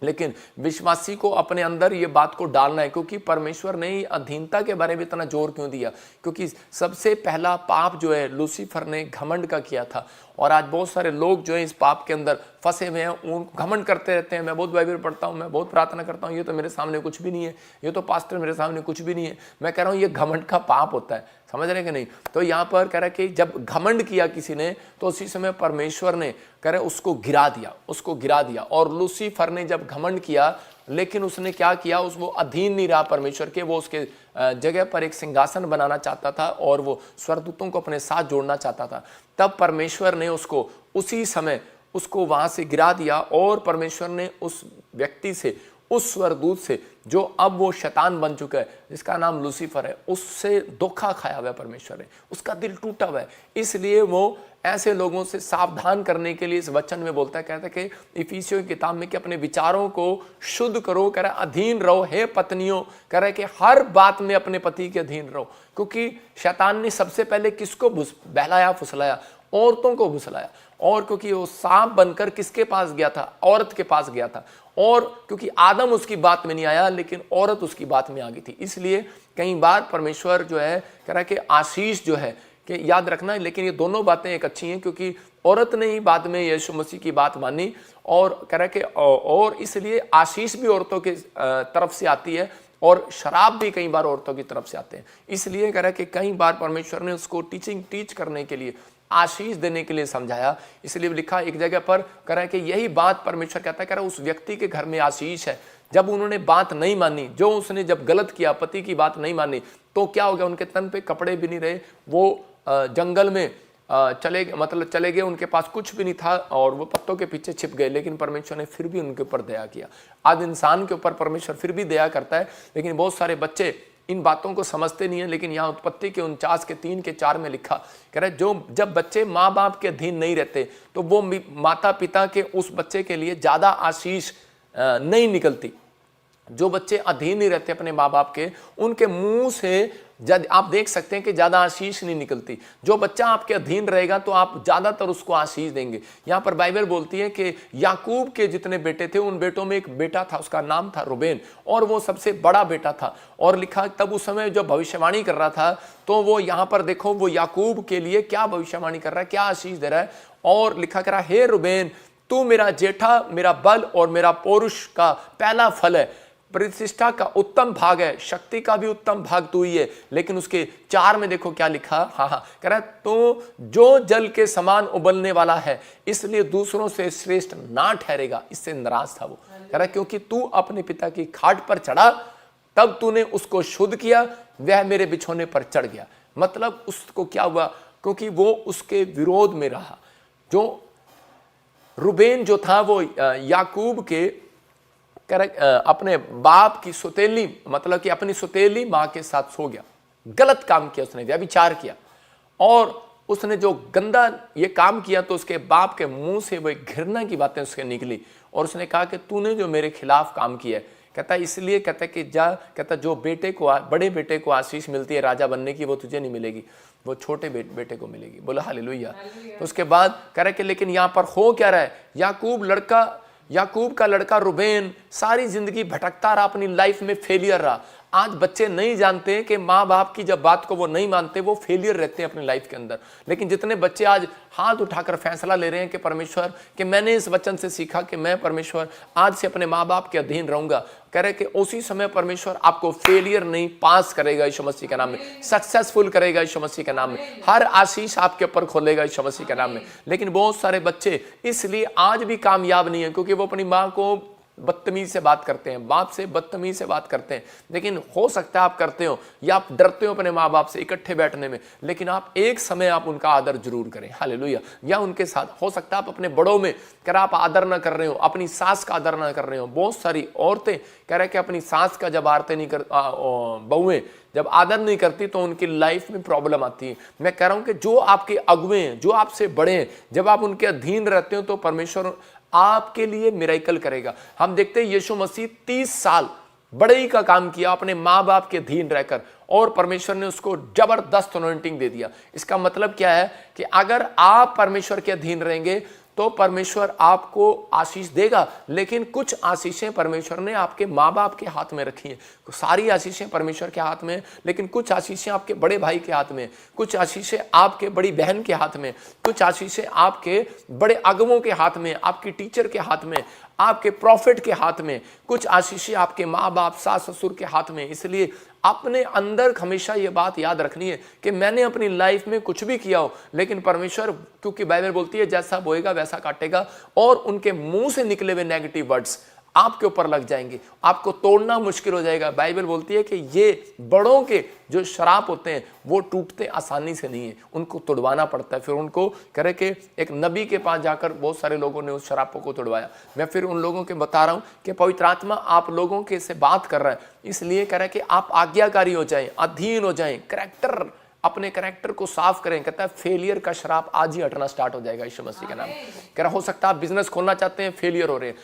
लेकिन विश्वासी को अपने अंदर ये बात को डालना है। क्योंकि परमेश्वर ने अधीनता के बारे में इतना जोर क्यों दिया? क्योंकि सबसे पहला पाप जो है लूसीफर ने घमंड का किया था। और आज बहुत सारे लोग जो है इस पाप के अंदर फंसे हुए हैं, उन घमंड करते रहते हैं। मैं बहुत बाइबल पढ़ता हूँ, मैं बहुत प्रार्थना करता हूँ, ये तो मेरे सामने कुछ भी नहीं है, ये तो पास्टर मेरे सामने कुछ भी नहीं है। मैं कह रहा हूँ ये घमंड का पाप होता है, समझ रहे कि नहीं? तो यहाँ पर कह रहा है कि जब घमंड किया किसी ने तो उसी समय परमेश्वर ने कह रहे उसको गिरा दिया, उसको गिरा दिया। और लूसीफर ने जब घमंड किया, लेकिन उसने क्या किया, वो अधीन नहीं रहा परमेश्वर के, वो उसके जगह पर एक सिंहासन बनाना चाहता था और वो स्वर्गदूतों को अपने साथ जोड़ना चाहता था। तब परमेश्वर ने उसको उसी समय उसको वहां से गिरा दिया और परमेश्वर ने उस व्यक्ति से, उस स्वर्गदूत से जो अब वो शैतान बन चुका है, जिसका नाम लूसीफर है, उससे धोखा खाया हुआ है परमेश्वर ने, उसका दिल टूटा हुआ है। इसलिए वो ऐसे लोगों से सावधान करने के लिए इस वचन में बोलता है, कहता है कि इफिसियों की किताब में कि अपने विचारों को शुद्ध करो, कह रहा है अधीन रहो हे पत्नियों, कह रहा है कि हर बात में अपने पति के अधीन रहो। क्योंकि शैतान ने सबसे पहले किसको बहलाया फुसलाया? औरतों को फुसलाया। और क्योंकि वो सांप बनकर किसके पास गया था? औरत के पास गया था। और क्योंकि आदम उसकी बात में नहीं आया, लेकिन औरत उसकी बात में आ गई थी। इसलिए कई बार परमेश्वर जो है कह रहा है कि आशीष जो है कि याद रखना है, लेकिन ये दोनों बातें एक अच्छी हैं, क्योंकि औरत ने ही बाद में यीशु मसीह की बात मानी और कह रहा है कि और इसलिए आशीष भी औरतों के तरफ से आती है और शराब भी कई बार औरतों की तरफ से आते हैं। इसलिए कह रहा है कि कई बार परमेश्वर ने उसको टीच करने के लिए, आशीष देने के लिए समझाया। इसलिए लिखा एक जगह पर कह रहा है कि यही बात परमेश्वर कहता है, कह रहा है उस व्यक्ति के घर में आशीष है। जब उन्होंने बात नहीं मानी, जो उसने जब गलत किया, पति की बात नहीं मानी, तो क्या हो गया? उनके तन पे कपड़े भी नहीं रहे, वो जंगल में चले गए, उनके पास कुछ भी नहीं था और वो पत्तों के पीछे छिप गए। लेकिन परमेश्वर ने फिर भी उनके ऊपर दया किया। आज इंसान के ऊपर परमेश्वर फिर भी दया करता है, लेकिन बहुत सारे बच्चे इन बातों को समझते नहीं है। लेकिन यहाँ उत्पत्ति के 49 के 3 के 4 में लिखा, कह रहा है जब बच्चे माँ बाप के अधीन नहीं रहते तो वो माता पिता के उस बच्चे के लिए ज़्यादा आशीष नहीं निकलती। जो बच्चे अधीन नहीं रहते अपने माँ बाप के, उनके मुंह से आप देख सकते हैं कि ज़्यादा आशीष नहीं निकलती। जो बच्चा आपके अधीन रहेगा तो आप ज़्यादातर उसको आशीष देंगे। यहाँ पर बाइबल बोलती है कि याकूब के जितने बेटे थे, उन बेटों में एक बेटा था, उसका नाम था रूबेन, और वो सबसे बड़ा बेटा था। और लिखा तब उस समय जो भविष्यवाणी कर रहा था, तो वो यहाँ पर देखो वो याकूब के लिए क्या भविष्यवाणी कर रहा है, क्या आशीष दे रहा है। और लिखा कर रहा हे रूबेन, तू मेरा जेठा, मेरा बल और मेरा पौरुष का पहला फल है, प्रतिष्ठा का उत्तम भाग है, शक्ति का भी उत्तम भाग तू ही है। लेकिन उसके 4 में देखो क्या लिखा, हाँ कह रहा है तो जो जल के समान उबलने वाला है, इसलिए दूसरों से श्रेष्ठ ना ठहरेगा। इससे नाराज था वो, कह रहा है क्योंकि तू अपने पिता की खाट पर चढ़ा, तब तूने उसको शुद्ध किया, वह मेरे बिछोने पर चढ़ गया। मतलब उसको क्या हुआ? क्योंकि वो उसके विरोध में रहा। जो रूबेन जो था वो याकूब के अपने बाप की सुतेली, मतलब कि अपनी सुतेली माँ के साथ सो गया, गलत काम किया उसने, व्यभिचार किया। और उसने जो गंदा ये काम किया तो उसके बाप के मुंह से वो घृणा की बातें उसके निकली और उसने कहा कि तूने जो मेरे खिलाफ काम किया है, कहता है इसलिए कहता है कि जा, कहता जो बड़े बेटे को आशीष मिलती है राजा बनने की, वो तुझे नहीं मिलेगी, वो छोटे बेटे को मिलेगी। बोला हालेलुया। तो उसके बाद कह रहे कि लेकिन यहाँ पर हो क्या रहा है, याकूब का लड़का रुबेन सारी जिंदगी भटकता रहा, अपनी लाइफ में फेलियर रहा। आज बच्चे नहीं जानते कि माँ बाप की जब बात को वो नहीं मानते, वो फेलियर रहते हैं अपनी लाइफ के अंदर। लेकिन जितने बच्चे आज हाथ उठाकर फैसला ले रहे हैं कि परमेश्वर कि मैंने इस वचन से सीखा कि मैं परमेश्वर आज से अपने माँ बाप के अधीन रहूंगा, कह रहे कि उसी समय परमेश्वर आपको फेलियर नहीं पास करेगा यीशु मसीह के नाम में, सक्सेसफुल करेगा यीशु मसीह के नाम में, हर आशीष आपके ऊपर खोलेगा यीशु मसीह के नाम में। लेकिन बहुत सारे बच्चे इसलिए आज भी कामयाब नहीं है क्योंकि वो अपनी माँ को बदतमीज से बात करते हैं, बाप से बदतमीज से बात करते हैं। लेकिन हो सकता है आप करते हो या आप डरते हो अपने माँ बाप से इकट्ठे बैठने में, लेकिन आप एक समय आप उनका आदर जरूर करें। हालेलुया। या उनके साथ हो सकता है आप अपने बड़ों में कर आप आदर ना कर रहे हो, अपनी सास का आदर ना कर रहे हो। बहुत सारी औरतें कह रहे कि अपनी सास का जब आरते नहीं कर बहुएं जब आदर नहीं करती तो उनकी लाइफ में प्रॉब्लम आती है। मैं कह रहा हूं कि जो आपके अगुए हैं, जो आपसे बड़े हैं, जब आप उनके अधीन रहते हो तो परमेश्वर आपके लिए मिरेकल करेगा। हम देखते हैं यीशु मसीह 30 साल बड़े ही का काम किया अपने माँ बाप के अधीन रहकर, और परमेश्वर ने उसको जबरदस्त अनॉइंटिंग दे दिया। इसका मतलब क्या है कि अगर आप परमेश्वर के अधीन रहेंगे तो परमेश्वर आपको आशीष देगा। लेकिन कुछ आशीषें परमेश्वर ने आपके माँ बाप के हाथ में रखी हैं। सारी आशीषें परमेश्वर के हाथ में, लेकिन कुछ आशीषें आपके बड़े भाई के हाथ में, कुछ आशीषें आपके बड़ी बहन के हाथ में, कुछ आशीषें आपके बड़े अगुओं के हाथ में, आपकी टीचर के हाथ में, आपके प्रॉफिट के हाथ में, कुछ आशीषें आपके माँ बाप सास ससुर के हाथ में। इसलिए अपने अंदर हमेशा ये बात याद रखनी है कि मैंने अपनी लाइफ में कुछ भी किया हो, लेकिन परमेश्वर, क्योंकि बाइबल बोलती है जैसा बोएगा वैसा काटेगा, और उनके मुंह से निकले हुए नेगेटिव वर्ड्स आपके ऊपर लग जाएंगे, आपको तोड़ना मुश्किल हो जाएगा। बाइबल बोलती है कि ये बड़ों के जो श्राप होते हैं वो टूटते आसानी से नहीं है, उनको तोड़वाना पड़ता है। फिर उनको कह रहे कि एक नबी के पास जाकर बहुत सारे लोगों ने उस श्रापों को तोड़वाया। मैं फिर उन लोगों के बता रहा हूं कि पवित्र आत्मा आप लोगों के से बात कर रहा है, इसलिए कह रहा है कि आप आज्ञाकारी हो जाएं, अधीन हो जाएं, करैक्टर, अपने करैक्टर को साफ करें। कहता है फेलियर का श्राप आज ही हटना स्टार्ट हो जाएगा यीशु मसीह के नाम। कह रहा हो सकता है आप बिजनेस खोलना चाहते हैं, फेलियर हो रहे हैं,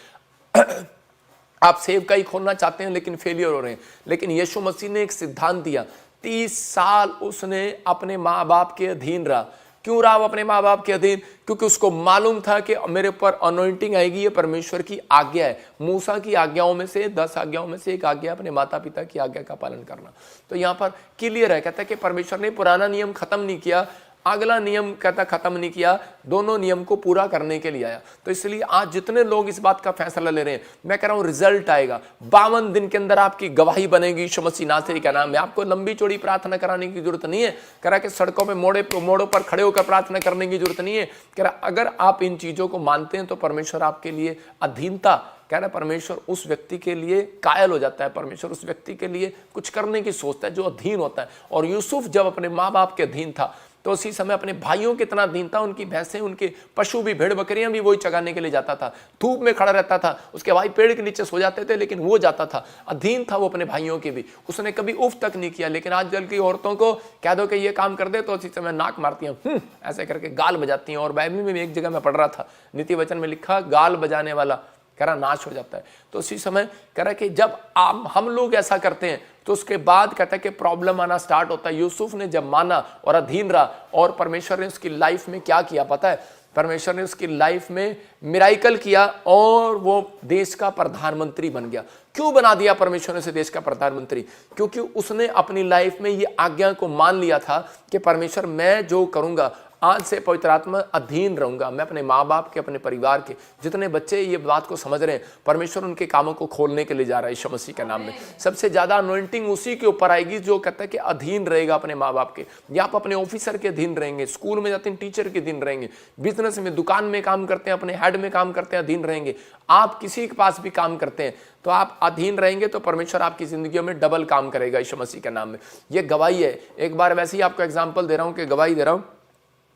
आप सेवकाई खोलना चाहते हैं लेकिन फेलियर हो रहे हैं। लेकिन यीशु मसीह ने एक सिद्धांत दिया, 30 साल उसने अपने माँ बाप के अधीन रहा। क्यों रहा वो अपने माँ बाप के अधीन? क्योंकि उसको मालूम था कि मेरे ऊपर अनॉइंटिंग आएगी, ये परमेश्वर की आज्ञा है। मूसा की आज्ञाओं में से 10 आज्ञाओं में से एक आज्ञा अपने माता पिता की आज्ञा का पालन करना। तो यहाँ पर क्लियर है, कहता है कि परमेश्वर ने पुराना नियम खत्म नहीं किया, अगला नियम कहता खत्म नहीं किया, दोनों नियम को पूरा करने के लिए आया। तो इसलिए आज जितने लोग इस बात का फैसला ले रहे हैं, मैं कह रहा हूं रिजल्ट आएगा। 52 दिन के अंदर आपकी गवाही बनेगी यीशु मसीह नासरी का नाम में। आपको लंबी चौड़ी प्रार्थना कराने की जरूरत नहीं है। कह रहा कि सड़कों पे मोड़ों पर खड़े होकर प्रार्थना करने की जरूरत नहीं है। कह रहा अगर आप इन चीजों को मानते हैं तो परमेश्वर आपके लिए अधीनता, कह रहा परमेश्वर उस व्यक्ति के लिए कायल हो जाता है, परमेश्वर उस व्यक्ति के लिए कुछ करने की सोचता है जो अधीन होता है। और यूसुफ जब अपने माँ बाप के अधीन था तो उसी समय अपने भाइयों के इतना अधीन था, उनकी भैंसें, उनके पशु भी, भेड़ बकरियां भी वही चगाने के लिए जाता था। धूप में खड़ा रहता था, उसके भाई पेड़ के नीचे सो जाते थे लेकिन वो जाता था। अधीन था वो अपने भाइयों के भी, उसने कभी उफ तक नहीं किया। लेकिन आजकल की औरतों को कह दो कि ये काम कर दे तो उसी समय नाक मारती हैं, ऐसे करके गाल बजाती हैं। और बाइबल में भी एक जगह मैं पढ़ रहा था, नीति वचन में लिखा गाल बजाने वाला कह रहा नाश हो जाता है। तो उसी समय कह रहा कि जब हम लोग ऐसा करते हैं तो उसके बाद कहता है कि प्रॉब्लम आना स्टार्ट होता है। यूसुफ ने जब माना और अधीन रहा, और परमेश्वर ने उसकी लाइफ में क्या किया पता है? परमेश्वर ने उसकी लाइफ में मिराइकल किया और वो देश का प्रधानमंत्री बन गया। क्यों बना दिया परमेश्वर ने उसे देश का प्रधानमंत्री? क्योंकि उसने अपनी लाइफ में ये आज्ञा को मान लिया था कि परमेश्वर मैं जो करूंगा, आज से पवित्र आत्मा अधीन रहूंगा। मैं अपने माँ बाप के, अपने परिवार के जितने बच्चे ये बात को समझ रहे हैं, परमेश्वर उनके कामों को खोलने के लिए जा रहा है यीशु मसीह के नाम में। सबसे ज्यादा अनॉइंटिंग उसी के ऊपर आएगी जो कहता है कि अधीन रहेगा अपने माँ बाप के। या आप अपने ऑफिसर के अधीन रहेंगे, स्कूल में जाते हैं टीचर के अधीन रहेंगे, बिजनेस में, दुकान में काम करते हैं, अपने हेड में काम करते हैं, अधीन रहेंगे। आप किसी के पास भी काम करते हैं तो आप अधीन रहेंगे तो परमेश्वर आपकी जिंदगी में डबल काम करेगा यीशु मसीह के नाम में। ये गवाही है। एक बार वैसे ही आपको एग्जाम्पल दे रहा हूँ कि गवाही दे रहा हूँ,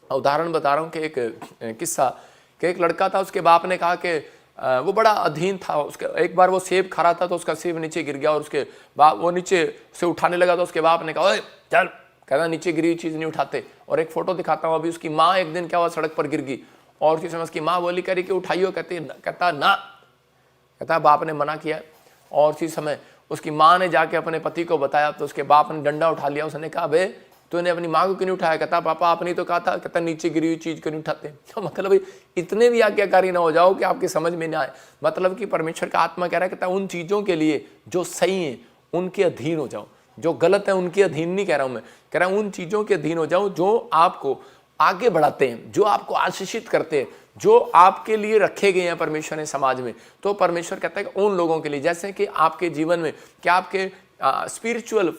उदाहरण बता रहा हूँ कि एक किस्सा कि एक लड़का था, उसके बाप ने कहा कि वो बड़ा अधीन था। उसके एक बार वो सेब खा रहा था तो उसका सेब नीचे गिर गया और उसके बाप वो नीचे से उठाने लगा तो उसके बाप ने कहा ओए चल, कहता नीचे गिरी चीज़ नहीं उठाते। और एक फोटो दिखाता हूँ अभी, उसकी माँ एक दिन क्या हुआ सड़क पर गिर गई और उसी समय उसकी माँ बोली करी कि उठाइयो, कहता ना, कहता बाप ने मना किया। और उसी समय उसकी माँ ने जाके अपने पति को बताया तो उसके बाप ने डंडा उठा लिया। उसने कहा, बे तूने अपनी माँ को क्यों नहीं उठाया? कहता, पापा आपने तो कहा था, कहता नीचे गिरी हुई चीज क्यों नहीं उठाते? तो मतलब इतने भी आज्ञाकारी ना हो जाओ कि आपके समझ में ना आए। मतलब कि परमेश्वर का आत्मा कह रहा है, कहता उन चीजों के लिए जो सही है उनके अधीन हो जाओ, जो गलत है उनके अधीन नहीं कह रहा हूं मैं, कह रहा हूं उन चीजों के अधीन हो जाओ जो आपको आगे बढ़ाते हैं, जो आपको आशीषित करते हैं, जो आपके लिए रखे गए हैं परमेश्वर ने समाज में। तो परमेश्वर कहता है कि उन लोगों के लिए, जैसे कि आपके जीवन में क्या आपके स्पिरिचुअल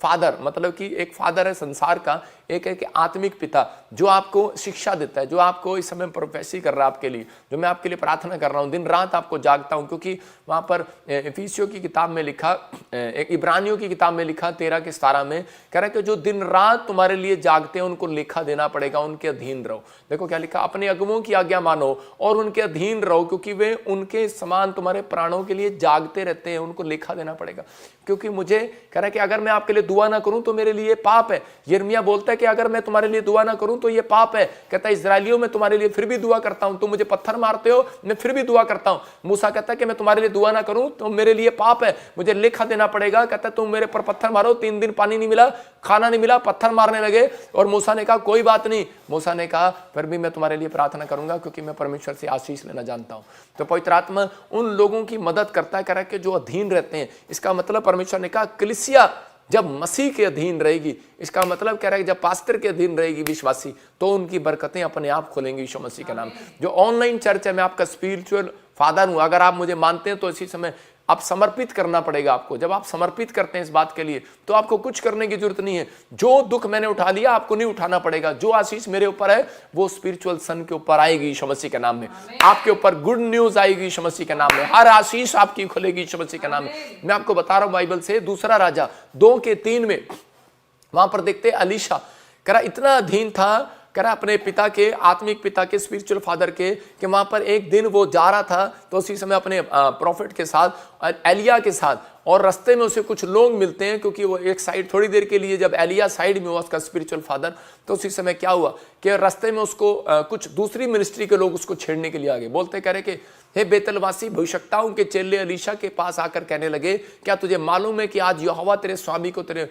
फादर, मतलब कि एक फादर है संसार का, एक आत्मिक पिता जो आपको शिक्षा देता है, जो आपको इस समय प्रोफेसी कर रहा है आपके लिए, जो मैं आपके लिए प्रार्थना कर रहा हूँ, दिन रात आपको जागता हूँ। क्योंकि वहाँ पर इफिसियों की किताब में लिखा, एक इब्रानियों की किताब में लिखा 13 के 17 में कह रहा है कि जो दिन रात तुम्हारे लिए जागते हैं उनको लेखा देना पड़ेगा, उनके अधीन रहो। देखो क्या लिखा, अपने अगुओं की आज्ञा मानो और उनके अधीन रहो, क्योंकि वे उनके समान तुम्हारे प्राणों के लिए जागते रहते हैं, उनको लेखा देना पड़ेगा। क्योंकि मुझे कह रहा है कि अगर मैं आपके लिए दुआ ना करूं तो मेरे लिए पाप है। यिर्मयाह बोलता है कि अगर मैं तुम्हारे लिए दुआ ना करूं तो ये पाप है। कहता है इस्राएलियों में तुम्हारे लिए फिर भी दुआ करता हूं, तुम मुझे पत्थर मारते हो मैं फिर भी दुआ करता हूं। मूसा कहता है कि मैं तुम्हारे लिए दुआ ना करूं तो मेरे लिए पाप है, मुझे लेखा देना पड़ेगा। कहता है तुम मेरे पर पत्थर मारो, 3 दिन पानी नहीं मिला, खाना नहीं मिला, पत्थर मारने लगे। और मूसा ने कहा कोई बात नहीं, मूसा ने कहा फिर भी मैं तुम्हारे लिए प्रार्थना करूंगा क्योंकि मैं परमेश्वर से आशीष लेना जानता हूं। तो पवित्र आत्मा उन लोगों की मदद करता है, कह रहा है कि जो अधीन रहते हैं। इसका मतलब परमेश्वर ने कहा कलीसिया जब मसीह के अधीन रहेगी, इसका मतलब कह रहा है कि जब पास्टर के अधीन रहेगी विश्वासी, तो उनकी बरकतें अपने आप खुलेंगी यीशु मसीह के नाम। जो ऑनलाइन चर्च है, मैं आपका स्पिरिचुअल फादर हूं, अगर आप मुझे मानते हैं तो इसी समय आप समर्पित करना पड़ेगा आपको। जब आप समर्पित करते हैं इस बात के लिए तो आपको कुछ करने की जरूरत नहीं है। जो दुख मैंने उठा लिया आपको नहीं उठाना पड़ेगा। जो आशीष मेरे ऊपर है वो स्पिरिचुअल सन के ऊपर आएगी यीशु मसीह के नाम में। आपके ऊपर गुड न्यूज आएगी यीशु मसीह के नाम में। हर आशीष आपकी खुलेगी यीशु मसीह के नाम में। मैं आपको बता रहा हूं बाइबल से, दूसरा राजा 2 के 3 में वहां पर देखते अलीशा करा इतना अधीन था, करा अपने पिता के, आत्मिक पिता के, स्पिरिचुअल फादर के, कि वहां पर एक दिन वो जा रहा था तो उसी समय अपने प्रॉफिट के साथ, एलिया के साथ, और रास्ते में उसे कुछ लोग मिलते हैं क्योंकि वो एक साइड थोड़ी देर के लिए, जब एलिया साइड में हुआ उसका स्पिरिचुअल फादर, तो उसी समय क्या हुआ कि रास्ते में उसको कुछ दूसरी मिनिस्ट्री के लोग उसको छेड़ने के लिए आ गए। बोलते कह रहे कि हे बेतलवासी, भविष्यवक्ताओं के चेले अलीशा के पास आकर कहने लगे क्या तुझे मालूम है कि आज यहोवा तेरे स्वामी को तेरे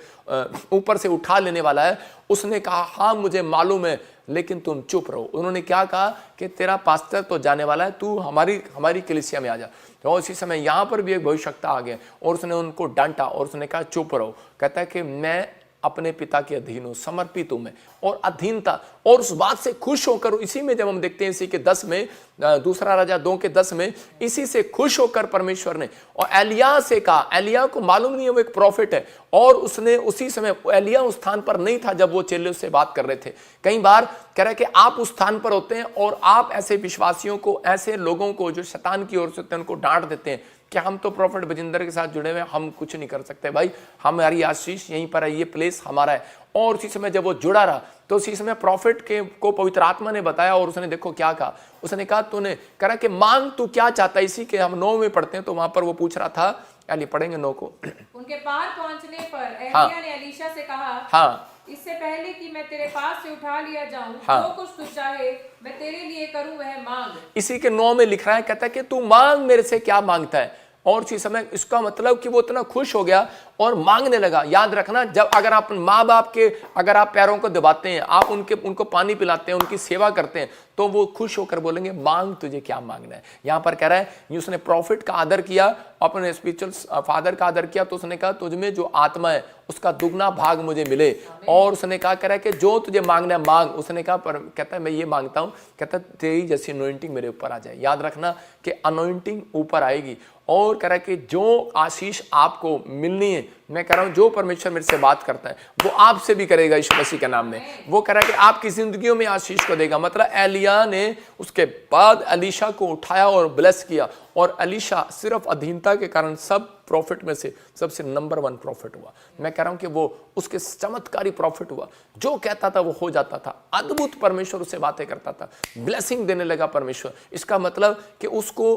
ऊपर से उठा लेने वाला है? उसने कहा हाँ मुझे मालूम है, लेकिन तुम चुप रहो। उन्होंने क्या कहा कि तेरा पास्टर तो जाने वाला है, तू हमारी कलीसिया में आ जा। तो इसी समय यहाँ पर भी एक भविष्यवक्ता आ गया और उसने उनको डांटा और उसने कहा चुप रहो। कहता है कि मैं अपने पिता के अधीन हूं, समर्पित हूं मैं, और अधीनता, और उस बात से खुश होकर, इसी में जब हम देखते हैं इसी के 10 में, दूसरा राजा 2 के 10 में, इसी से खुश होकर परमेश्वर ने और एलिया से कहा, एलिया को मालूम नहीं है वो एक प्रॉफिट है, और उसने उसी समय, एलिया उस स्थान पर नहीं था जब वो चेले उससे बात कर रहे थे। कई बार कह रहे कि आप उस स्थान पर होते हैं और आप ऐसे विश्वासियों को, ऐसे लोगों को जो शैतान की ओर से होते हैं उनको डांट देते हैं कि हम तो प्रॉफिट बजिंदर के साथ जुड़े हुए हैं, हम कुछ नहीं कर सकते भाई, हमारी आशीष यहीं पर है, ये प्लेस हमारा है। और उसी समय जब वो जुड़ा रहा तो उसी समय प्रॉफिट के को पवित्र आत्मा ने बताया और उसने देखो क्या कहा, उसने कहा तूने करा कि मांग तू क्या चाहता है। इसी के हम 9 में पढ़ते हैं तो वहां पर वो पूछ रहा था, यानी पढ़ेंगे 9 को। उनके पार पहुंचने पर एलिया ने एलीशा से कहा, हाँ इससे पहले कि मैं तेरे पास से उठा लिया जाऊं, हाँ। जो कुछ तू चाहे मैं तेरे लिए करूं वह मांग। इसी के 9 में लिख रहा है, कहता है कि तू मांग मेरे से क्या मांगता है। और उसी समय इसका मतलब कि वो इतना खुश हो गया और मांगने लगा। याद रखना, जब अगर आप माँ बाप के, अगर आप पैरों को दबाते हैं, आप उनको पानी पिलाते हैं, उनकी सेवा करते हैं, तो वो खुश होकर बोलेंगे मांग तुझे क्या मांगना है। यहां पर कह रहा है उसने प्रॉफिट का आदर किया, अपने स्पिरिचुअल फादर का आदर किया, तो उसने कहा तुझमें जो आत्मा है उसका दुगना भाग मुझे मिले। और उसने कहा कह रहा है कि जो तुझे मांगना है मांग। उसने कहा पर कहता है मैं ये मांगता हूं, कहता है तेरी जैसी अनॉइंटिंग मेरे ऊपर आ जाए। याद रखना कि अनॉइंटिंग ऊपर आएगी। और कह रहा है कि जो आशीष आपको मिलनी है, मैं कह रहा हूं जो परमेश्वर मेरे से बात करता है वो आपसे भी करेगा यीशु मसीह के नाम में। वो कह रहा है कि आपकी जिंदगियों में आशीष को देगा। मतलब एलिया ने उसके बाद एलीशा को उठाया और ब्लेस किया, और एलीशा सिर्फ अधीनता के कारण सब प्रॉफिट में से सबसे नंबर 1 प्रॉफिट हुआ। मैं कह रहा हूं कि वो उसके चमत्कारी प्रॉफिट हुआ, जो कहता था वो हो जाता था। अद्भुत परमेश्वर उससे बातें करता था, ब्लेसिंग देने लगा परमेश्वर। इसका मतलब कि उसको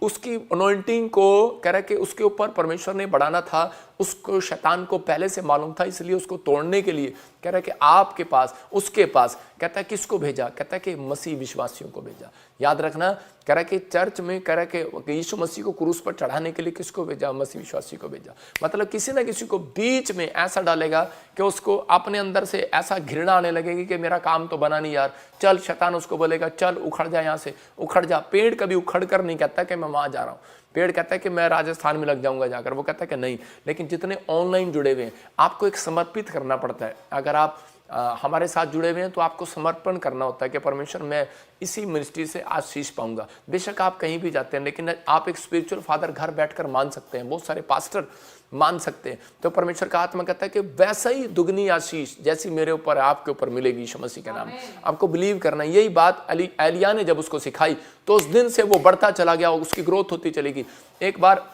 उसकी अनॉइंटिंग को कह रहा है कि उसके ऊपर परमेश्वर ने बढ़ाना था, उसको शैतान को पहले से मालूम था, इसलिए उसको तोड़ने के लिए कह रहा है कि आपके पास, उसके पास, कहता है किसको भेजा, कहता है कि मसीह विश्वासियों को भेजा। याद रखना, कह रहा है कि चर्च में कह रहा है कि यीशु मसीह को क्रूस पर चढ़ाने के लिए किसको भेजा, मसीह विश्वासी को भेजा। मतलब किसी ना किसी को बीच में ऐसा डालेगा कि उसको अपने अंदर से ऐसा घृणा आने लगेगी कि मेरा काम तो बना नहीं यार, चल। शैतान उसको बोलेगा चल उखड़ जा, यहाँ से उखड़ जा। पेड़ कभी उखड़ कर नहीं कहता कि मैं वहां जा रहा हूँ, पेड़ कहता है कि मैं राजस्थान में लग जाऊंगा जाकर, वो कहता है कि नहीं। लेकिन जितने ऑनलाइन जुड़े हुए हैं, आपको एक समर्पित करना पड़ता है। अगर आप हमारे साथ जुड़े हुए हैं तो आपको समर्पण करना होता है कि परमेश्वर मैं इसी मिनिस्ट्री से आशीष पाऊंगा। बेशक आप कहीं भी जाते हैं, लेकिन आप एक स्पिरिचुअल फादर घर बैठकर मान सकते हैं, बहुत सारे पास्टर मान सकते हैं। तो परमेश्वर का आत्मा कहता है कि वैसा ही दुगनी आशीष जैसी मेरे ऊपर आपके ऊपर मिलेगी यीशु मसीह के नाम। आपको बिलीव करना है। यही बात एलिया ने जब उसको सिखाई तो उस दिन से वो बढ़ता चला गया, उसकी ग्रोथ होती चलेगी। एक बार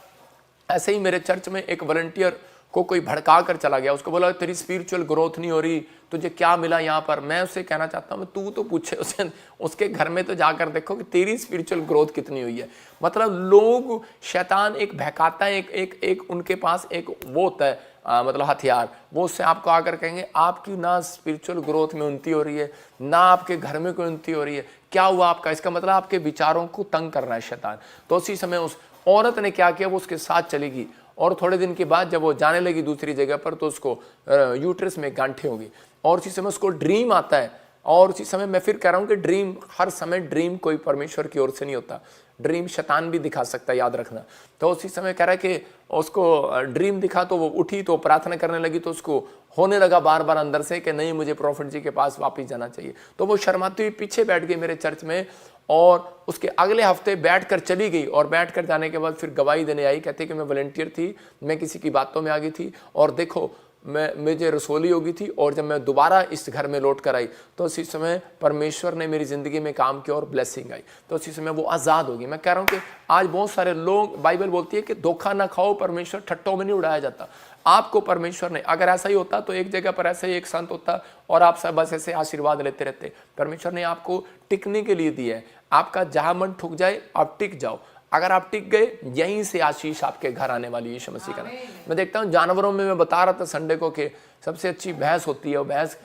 ऐसे ही मेरे चर्च में एक वॉलंटियर को कोई भड़का कर चला गया, उसको बोला तेरी स्पिरिचुअल ग्रोथ नहीं हो रही, तुझे क्या मिला यहाँ पर। मैं उससे कहना चाहता हूँ तू तो पूछे उसे, उसके घर में तो जाकर देखो कि तेरी स्पिरिचुअल ग्रोथ कितनी हुई है। मतलब लोग, शैतान एक बहकाता है, एक उनके पास एक वो होता है मतलब हथियार, वो उससे आपको आकर कहेंगे आपकी ना स्पिरिचुअल ग्रोथ में उन्नति हो रही है, ना आपके घर में कोई उन्नति हो रही है, क्या हुआ आपका। इसका मतलब आपके विचारों को तंग कर रहा है शैतान। तो उसी समय उस औरत ने क्या किया, वो उसके साथ चलेगी और थोड़े दिन के बाद जब वो जाने लगी दूसरी जगह पर तो उसको यूट्रस में गांठें होगी और उसी समय उसको ड्रीम आता है। और उसी समय मैं फिर कह रहा हूँ कि ड्रीम, हर समय ड्रीम कोई परमेश्वर की ओर से नहीं होता, ड्रीम शैतान भी दिखा सकता है, याद रखना। तो उसी समय कह रहा है कि उसको ड्रीम दिखा तो वो उठी तो प्रार्थना करने लगी, तो उसको होने लगा बार बार अंदर से कि नहीं मुझे प्रॉफिट जी के पास वापस जाना चाहिए। तो वो शर्माती हुई पीछे बैठ गई मेरे चर्च में और उसके अगले हफ्ते बैठकर चली गई। और बैठकर जाने के बाद फिर गवाही देने आई, कहते कि मैं वॉलंटियर थी, मैं किसी की बातों में आ गई थी और देखो मुझे रसोली हो गई थी और जब मैं दोबारा इस घर में लौट कर आई तो उसी समय परमेश्वर ने मेरी ज़िंदगी में काम किया और ब्लेसिंग आई। तो उसी समय वो आज़ाद होगी। मैं कह रहा हूँ कि आज बहुत सारे लोग, बाइबल बोलती है कि धोखा ना खाओ, परमेश्वर ठट्टों में नहीं उड़ाया जाता। आपको परमेश्वर ने, अगर ऐसा ही होता तो एक जगह पर ऐसे ही एक संत होता और आप सब बस ऐसे आशीर्वाद लेते रहते। परमेश्वर ने आपको टिकने के लिए दिया है, आपका जहाँ मन ठुक जाए आप टिक जाओ। अगर आप टिक गए, यहीं से आशीष आपके घर आने वाली है यीशु मसीह का नाम। मैं देखता हूँ जानवरों में, मैं बता रहा था संडे को कि सबसे अच्छी भैंस होती है, और भैंस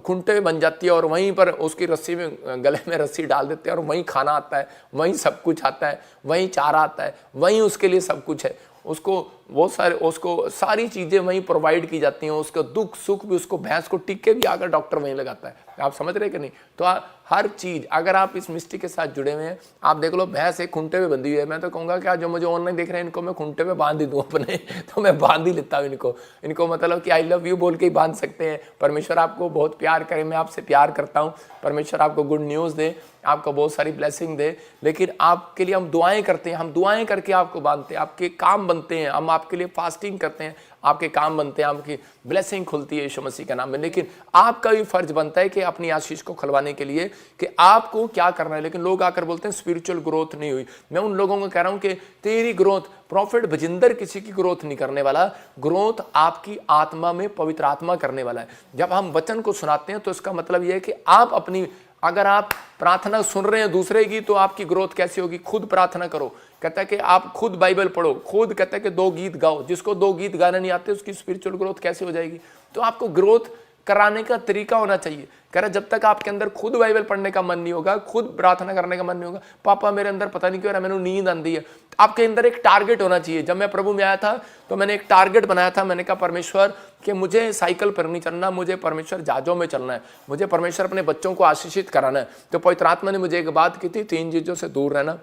खुंटे बन जाती है और वहीं पर उसकी रस्सी में, गले में रस्सी डाल देते हैं और वहीं खाना आता है, वहीं सब कुछ आता है, वहीं चारा आता है, वहीं उसके लिए सब कुछ है। उसको बहुत सारे, उसको सारी चीज़ें वहीं प्रोवाइड की जाती हैं, उसका दुख सुख भी उसको, भैंस को टिक्के भी आकर डॉक्टर वहीं लगाता है। आप समझ रहे कि नहीं। तो हर चीज़, अगर आप इस मिस्ट्री के साथ जुड़े हुए हैं, आप देख लो भैंस एक खुंटे पे बंधी हुई है। मैं तो कहूँगा कि आज जो मुझे ऑनलाइन देख रहे हैं इनको मैं खुंटे पे बांध ही दूँ अपने, तो मैं बांध ही लेता हूँ इनको मतलब कि आई लव यू बोल के ही बांध सकते हैं। परमेश्वर आपको बहुत प्यार करे, मैं आपसे प्यार करता हूँ, परमेश्वर आपको गुड न्यूज़ दे, आपको बहुत सारी ब्लेसिंग दे। लेकिन आपके लिए हम दुआएं करते हैं, हम दुआएं करके आपको बांधते हैं, आपके काम बनते हैं, हम आपके लिए फास्टिंग करते हैं, आपके काम बनते हैं, आपकी ब्लेसिंग खुलती है यीशु मसीह का नाम में। लेकिन आपका भी फर्ज बनता है कि अपनी आशीष को खुलवाने के लिए कि आपको क्या करना है। लेकिन लोग आकर बोलते हैं स्पिरिचुअल ग्रोथ नहीं हुई। मैं उन लोगों को कह रहा हूं कि तेरी ग्रोथ, प्रॉफिट भजिंदर किसी की ग्रोथ नहीं करने वाला, ग्रोथ आपकी आत्मा में पवित्र आत्मा करने वाला है। जब हम वचन को सुनाते हैं तो इसका मतलब यह है कि आप अपनी, अगर आप प्रार्थना सुन रहे हैं दूसरे की तो आपकी ग्रोथ कैसी होगी। खुद प्रार्थना करो, कहता है कि आप खुद बाइबल पढ़ो, खुद कहता है कि 2 गीत गाओ। जिसको 2 गीत गाने नहीं आते उसकी स्पिरिचुअल ग्रोथ कैसे हो जाएगी। तो आपको ग्रोथ कराने का तरीका होना चाहिए। कह रहा जब तक आपके अंदर खुद बाइबल पढ़ने का मन नहीं होगा, खुद प्रार्थना करने का मन नहीं होगा, पापा मेरे अंदर पता नहीं क्यों मैंने नींद आंदी है, आपके अंदर एक टारगेट होना चाहिए। जब मैं प्रभु में आया था तो मैंने एक टारगेट बनाया था, मैंने कहा परमेश्वर कि मुझे साइकिल पर नहीं चलना, मुझे परमेश्वर जहाजों में चलना है, मुझे परमेश्वर अपने बच्चों को आशीषित कराना है। तो पवित्र आत्मा ने मुझे एक बात की थी, 3 चीज़ों से दूर रहना।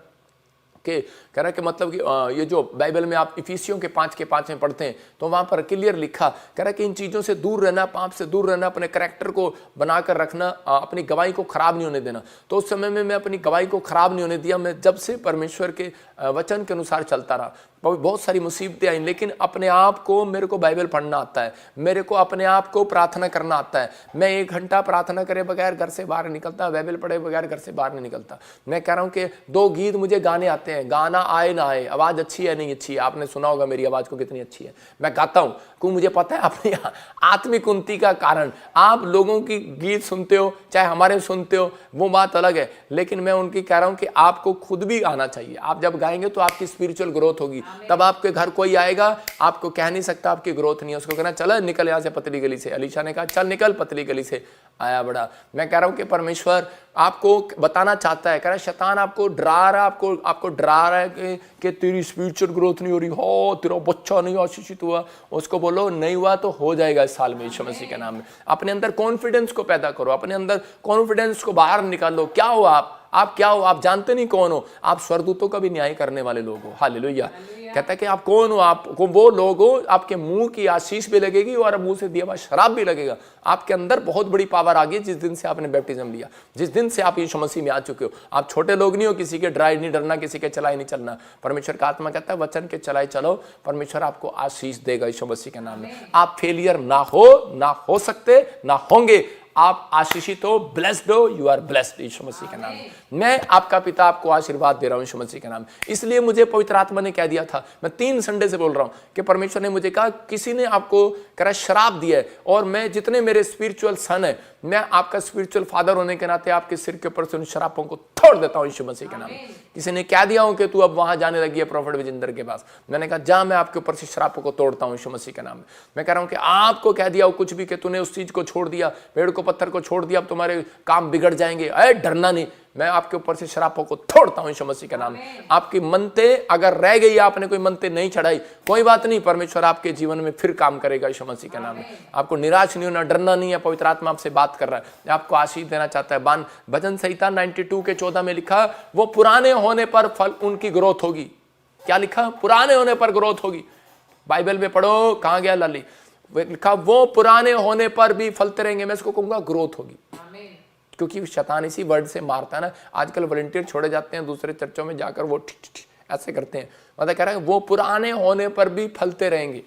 कि कह रहा कि मतलब कि ये जो बाइबल में आप इफिसियों के 5 में पढ़ते हैं तो वहाँ पर क्लियर लिखा, कह रहा कि इन चीज़ों से दूर रहना, पाप से दूर रहना, अपने करैक्टर को बनाकर रखना, अपनी गवाही को खराब नहीं होने देना। तो उस समय में मैं अपनी गवाही को खराब नहीं होने दिया। मैं जब से परमेश्वर के वचन के अनुसार चलता रहा, बहुत सारी मुसीबतें आई, लेकिन अपने आप को, मेरे को बाइबल पढ़ना आता है, मेरे को अपने आप को प्रार्थना करना आता है। मैं 1 घंटा प्रार्थना करे बगैर घर से बाहर निकलता, बाइबल पढ़े बगैर घर से बाहर नहीं निकलता। मैं कह रहा हूँ कि 2 गीत मुझे गाने आते हैं, हैं, गाना आए ना आए, आवाज़ अच्छी है नहीं अच्छी है, आपने सुना होगा मेरी आवाज़ को कितनी अच्छी है, मैं गाता हूँ क्यों, मुझे पता है अपनी आत्मिक उन्नति का कारण। आप लोगों की गीत सुनते हो चाहे हमारे सुनते हो वो बात अलग है, लेकिन मैं उनकी कह रहा हूँ कि आपको खुद भी आना चाहिए। आप जब गाएंगे तो आपकी स्पिरिचुअल ग्रोथ होगी, तब आपके घर कोई आएगा आपको कह नहीं सकता आपकी ग्रोथ नहीं है, उसको कहना चल निकल यहाँ से पतली गली से। अलीशा ने कहा चल निकल पतली गली से, आया बड़ा। मैं कह रहा हूं कि परमेश्वर आपको बताना चाहता है, कह रहा है शैतान आपको डरा रहा है, आपको डरा रहा है कि तेरी स्पिरिचुअल ग्रोथ नहीं हो रही हो, तेरा बच्चा नहीं आशीषित हुआ। उसको बोलो नहीं हुआ तो हो जाएगा इस साल में यीशु मसीह के नाम में। अपने अंदर कॉन्फिडेंस को पैदा करो, अपने अंदर कॉन्फिडेंस को बाहर निकालो। क्या हो आप क्या हो, आप जानते नहीं कौन हो, आप स्वर्गदूतों का भी न्याय करने वाले लोग हो। हालेलुया। कहता है कि आप कौन हो, आपको वो लोग हो, आपके मुंह की आशीष भी लगेगी और मुंह से दिया हुआ शराब भी लगेगा। आपके अंदर बहुत बड़ी पावर आ गई जिस दिन से आपने बैप्टिज्म लिया, जिस दिन से आप यीशु मसीह में आ चुके हो। आप छोटे लोग नहीं हो, किसी के डराए नहीं डरना, किसी के चलाए नहीं चलना। परमेश्वर का आत्मा कहता है वचन के चलाए चलो, परमेश्वर आपको आशीष देगा यीशु मसीह के नाम में। आप फेलियर ना हो सकते ना होंगे, आप आशीषित हो, ब्लेस्ड हो, यू आर ब्लेस्ड यीशु मसीह के नाम में। मैं आपका पिता आपको आशीर्वाद दे रहा हूं यीशु मसीह के नाम में। इसलिए मुझे पवित्र आत्मा ने कह दिया था, मैं 3 संडे से बोल रहा हूं कि परमेश्वर ने मुझे कहा किसी ने आपको करा श्राप दिया है, और मैं जितने मेरे स्पिरिचुअल सन है, मैं आपका स्पिरिचुअल फादर होने के नाते आपके सिर के ऊपर से उन श्रापों को तोड़ देता हूं यीशु मसीह के नाम में। किसी ने कह दिया हो कि तू अब वहां जाने लगी है प्रोफेट विजेंद्र के पास, मैंने कहा जा, मैं आपके ऊपर से श्रापों को तोड़ता हूं यीशु मसीह के नाम में। मैं कह रहा हूं कि आपको कह दिया हो कुछ भी कि तूने उस चीज को छोड़ दिया, पेड़ को पत्थर को छोड़ दिया, अब तुम्हारे काम बिगड़ जाएंगे, अरे डरना नहीं, मैं आपके ऊपर से श्रापों को तोड़ता हूं यीशु मसीह के नाम में। आपकी मनते अगर रह गई, आपने कोई मनते नहीं चढ़ाई, कोई बात नहीं, परमेश्वर आपके जीवन में फिर काम करेगा यीशु मसीह के नाम में। आपको निराश नहीं होना, डरना नहीं है। पवित्र आत्मा आपसे बात कर रहा है, आपको आशीष देना चाहता है। भजन संहिता 92 के 14 में लिखा, वो पुराने होने पर फल उनकी ग्रोथ होगी। क्या लिखा? पुराने होने पर ग्रोथ होगी। बाइबल में पढ़ो, कहां गया लाली, लिखा वो पुराने होने पर भी फलते रहेंगे। मैं इसको कहूंगा ग्रोथ होगी, क्योंकि शैतान इसी वर्ड से मारता है ना। आजकल वॉलंटियर छोड़े जाते हैं दूसरे चर्चों में जाकर, वो ठीक ऐसे करते हैं। मतलब कह रहा है वो पुराने होने पर भी फलते रहेंगे।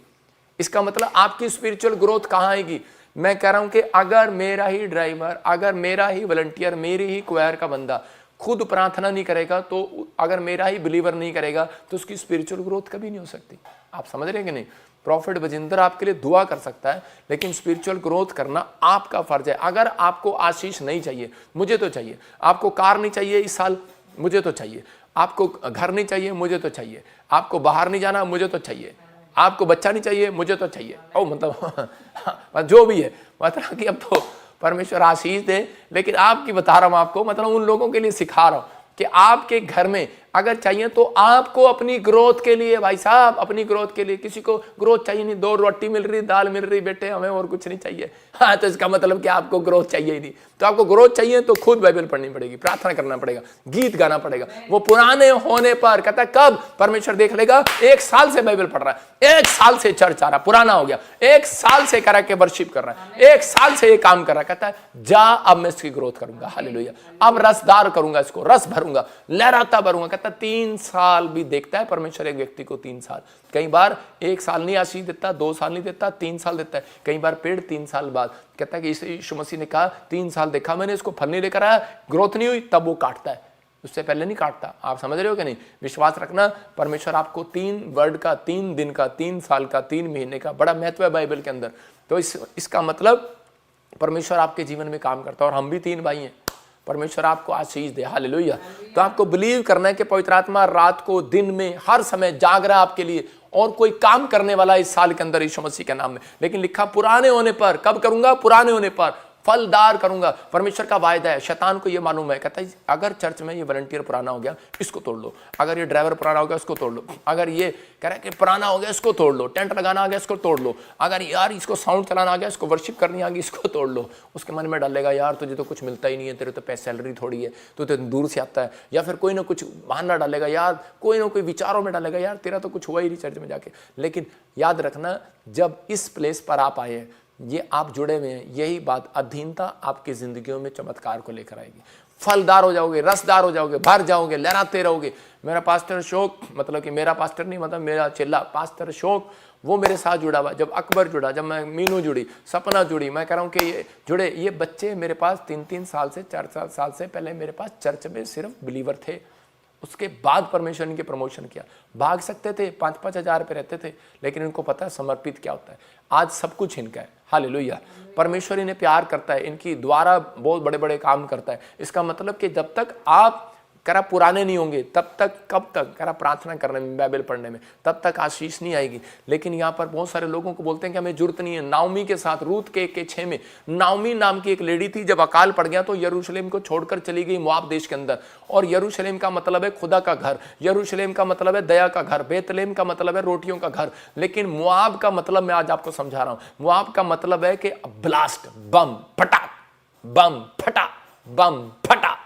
इसका मतलब आपकी स्पिरिचुअल ग्रोथ कहाँ आएगी? मैं कह रहा हूं कि अगर मेरा ही ड्राइवर, अगर मेरा ही वॉलंटियर, मेरी ही क्वायर का बंदा खुद प्रार्थना नहीं करेगा, तो अगर मेरा ही बिलीवर नहीं करेगा, तो उसकी स्पिरिचुअल ग्रोथ कभी नहीं हो सकती। आप समझ रहे हैं कि नहीं? प्रॉफिट बजिंदर आपके लिए दुआ कर सकता है, लेकिन स्पिरिचुअल ग्रोथ करना आपका फर्ज है। अगर आपको आशीष नहीं चाहिए, मुझे तो चाहिए। आपको कार नहीं चाहिए इस साल, मुझे तो चाहिए। आपको घर नहीं चाहिए, मुझे तो चाहिए। आपको बाहर नहीं जाना, मुझे तो चाहिए। आपको बच्चा नहीं चाहिए, मुझे तो चाहिए। ओ मतलब जो भी है, मतलब कि अब तो परमेश्वर आशीष दे, लेकिन आपकी बता रहा हूं आपको, मतलब उन लोगों के लिए सिखा रहा हूं कि आपके घर में अगर चाहिए तो आपको अपनी ग्रोथ के लिए, भाई साहब अपनी ग्रोथ के लिए, किसी को ग्रोथ चाहिए नहीं, 2 रोटी मिल रही, दाल मिल रही, बेटे हमें और कुछ नहीं चाहिए। हाँ, तो इसका मतलब कि आपको ग्रोथ चाहिए ही नहीं। तो आपको ग्रोथ चाहिए तो खुद बाइबल पढ़नी पड़ेगी, प्रार्थना करना पड़ेगा, गीत गाना पड़ेगा। वो पुराने होने पर, कहता कब परमेश्वर देख लेगा, 1 साल से बाइबल पढ़ रहा है, 1 साल से चर्च आ रहा, पुराना हो गया, 1 साल से करा के वर्शिप कर रहा है, 1 साल से ये काम कर रहा है, कहता है जा अब मैं इसकी ग्रोथ करूंगा। हालेलुया। अब रसदार करूंगा, इसको रस भरूंगा, लहराता भरूंगा। कहता 3 साल भी देखता है परमेश्वर एक व्यक्ति को, 3 साल। कई बार 1 साल नहीं आशीष देता, 2 साल नहीं देता, 3 साल देता है। कई बार पेड़ 3 साल बाद, कहता है कि यीशु मसीह ने कहा 3 साल देखा मैंने, इसको फल नहीं लेकर आया, ग्रोथ नहीं हुई, तब वो काटता है, उससे पहले नहीं काटता। आप समझ रहे हो कि नहीं? विश्वास रखना, परमेश्वर आपको 3 वर्ड का, 3 दिन का, 3 साल का, 3 महीने का बड़ा महत्व है बाइबल के अंदर। तो इसका मतलब परमेश्वर आपके जीवन में काम करता है। और हम भी 3 भाई हैं, परमेश्वर आपको आशीष दे। हालेलुया। तो आपको बिलीव करना है कि पवित्र आत्मा रात को, दिन में, हर समय जाग रहा है आपके लिए, और कोई काम करने वाला इस साल के अंदर यीशु मसीह के नाम में। लेकिन लिखा पुराने होने पर, कब करूंगा? पुराने होने पर फलदार करूंगा। परमेश्वर का वायदा है। शैतान को ये मालूम है, कहता है अगर चर्च में ये वॉलंटियर पुराना हो गया, इसको तोड़ लो। अगर ये ड्राइवर पुराना हो गया, इसको तोड़ लो। अगर ये कह रहा है कि पुराना हो गया, इसको तोड़ लो। टेंट लगाना आ गया, इसको तोड़ लो। अगर यार इसको साउंड चलाना आ गया, इसको वर्शिप करनी आ गई, इसको तोड़ लो। उसके मन में डालेगा यार तुझे तो कुछ मिलता ही नहीं है, तेरे तो पैसे सैलरी थोड़ी है, तू तो दूर से आता है। या फिर कोई ना कुछ बहाना डालेगा यार, कोई ना कोई विचारों में डालेगा यार तेरा तो कुछ हुआ ही नहीं चर्च में जाके। लेकिन याद रखना, जब इस प्लेस पर आप आए हैं, ये आप जुड़े हुए हैं, यही बात अधीनता आपकी जिंदगियों में चमत्कार को लेकर आएगी। फलदार हो जाओगे, रसदार हो जाओगे, भर जाओगे, लहराते रहोगे। मेरा पास्टर अशोक, मतलब कि मेरा पास्टर नहीं, मतलब मेरा चेला पास्टर अशोक, वो मेरे साथ जुड़ा हुआ। जब अकबर जुड़ा, जब मैं मीनू जुड़ी, सपना जुड़ी, मैं कह रहा हूँ कि ये जुड़े। ये बच्चे मेरे पास 3-3 साल से, 4 साल से पहले मेरे पास चर्च में सिर्फ बिलीवर थे। उसके बाद परमेश्वर ने इनके प्रमोशन किया। भाग सकते थे, 5-5 हजार पे रहते थे, लेकिन इनको पता है समर्पित क्या होता है। आज सब कुछ इनका है, हालेलुया। परमेश्वर इन्हें प्यार करता है, इनकी द्वारा बहुत बड़े बड़े काम करता है। इसका मतलब कि जब तक आप करा पुराने नहीं होंगे तब तक, कब तक करा प्रार्थना करने में, बाइबल पढ़ने में, तब तक आशीष नहीं आएगी। लेकिन यहाँ पर बहुत सारे लोगों को बोलते हैं कि हमें जरूरत नहीं है। नाओमी के साथ रूत के 1:6 में नाओमी नाम की एक लेडी थी, जब अकाल पड़ गया तो यरूशलेम को छोड़कर चली गई मोआब देश के अंदर। और यरूशलेम का मतलब है खुदा का घर, यरूशलेम का मतलब है दया का घर, बेतलेम का मतलब है रोटियों का घर। लेकिन मोआब का मतलब मैं आज आपको समझा रहा हूं। मोआब का मतलब है कि ब्लास्ट, बम फटा, बम फटा, बम फटा।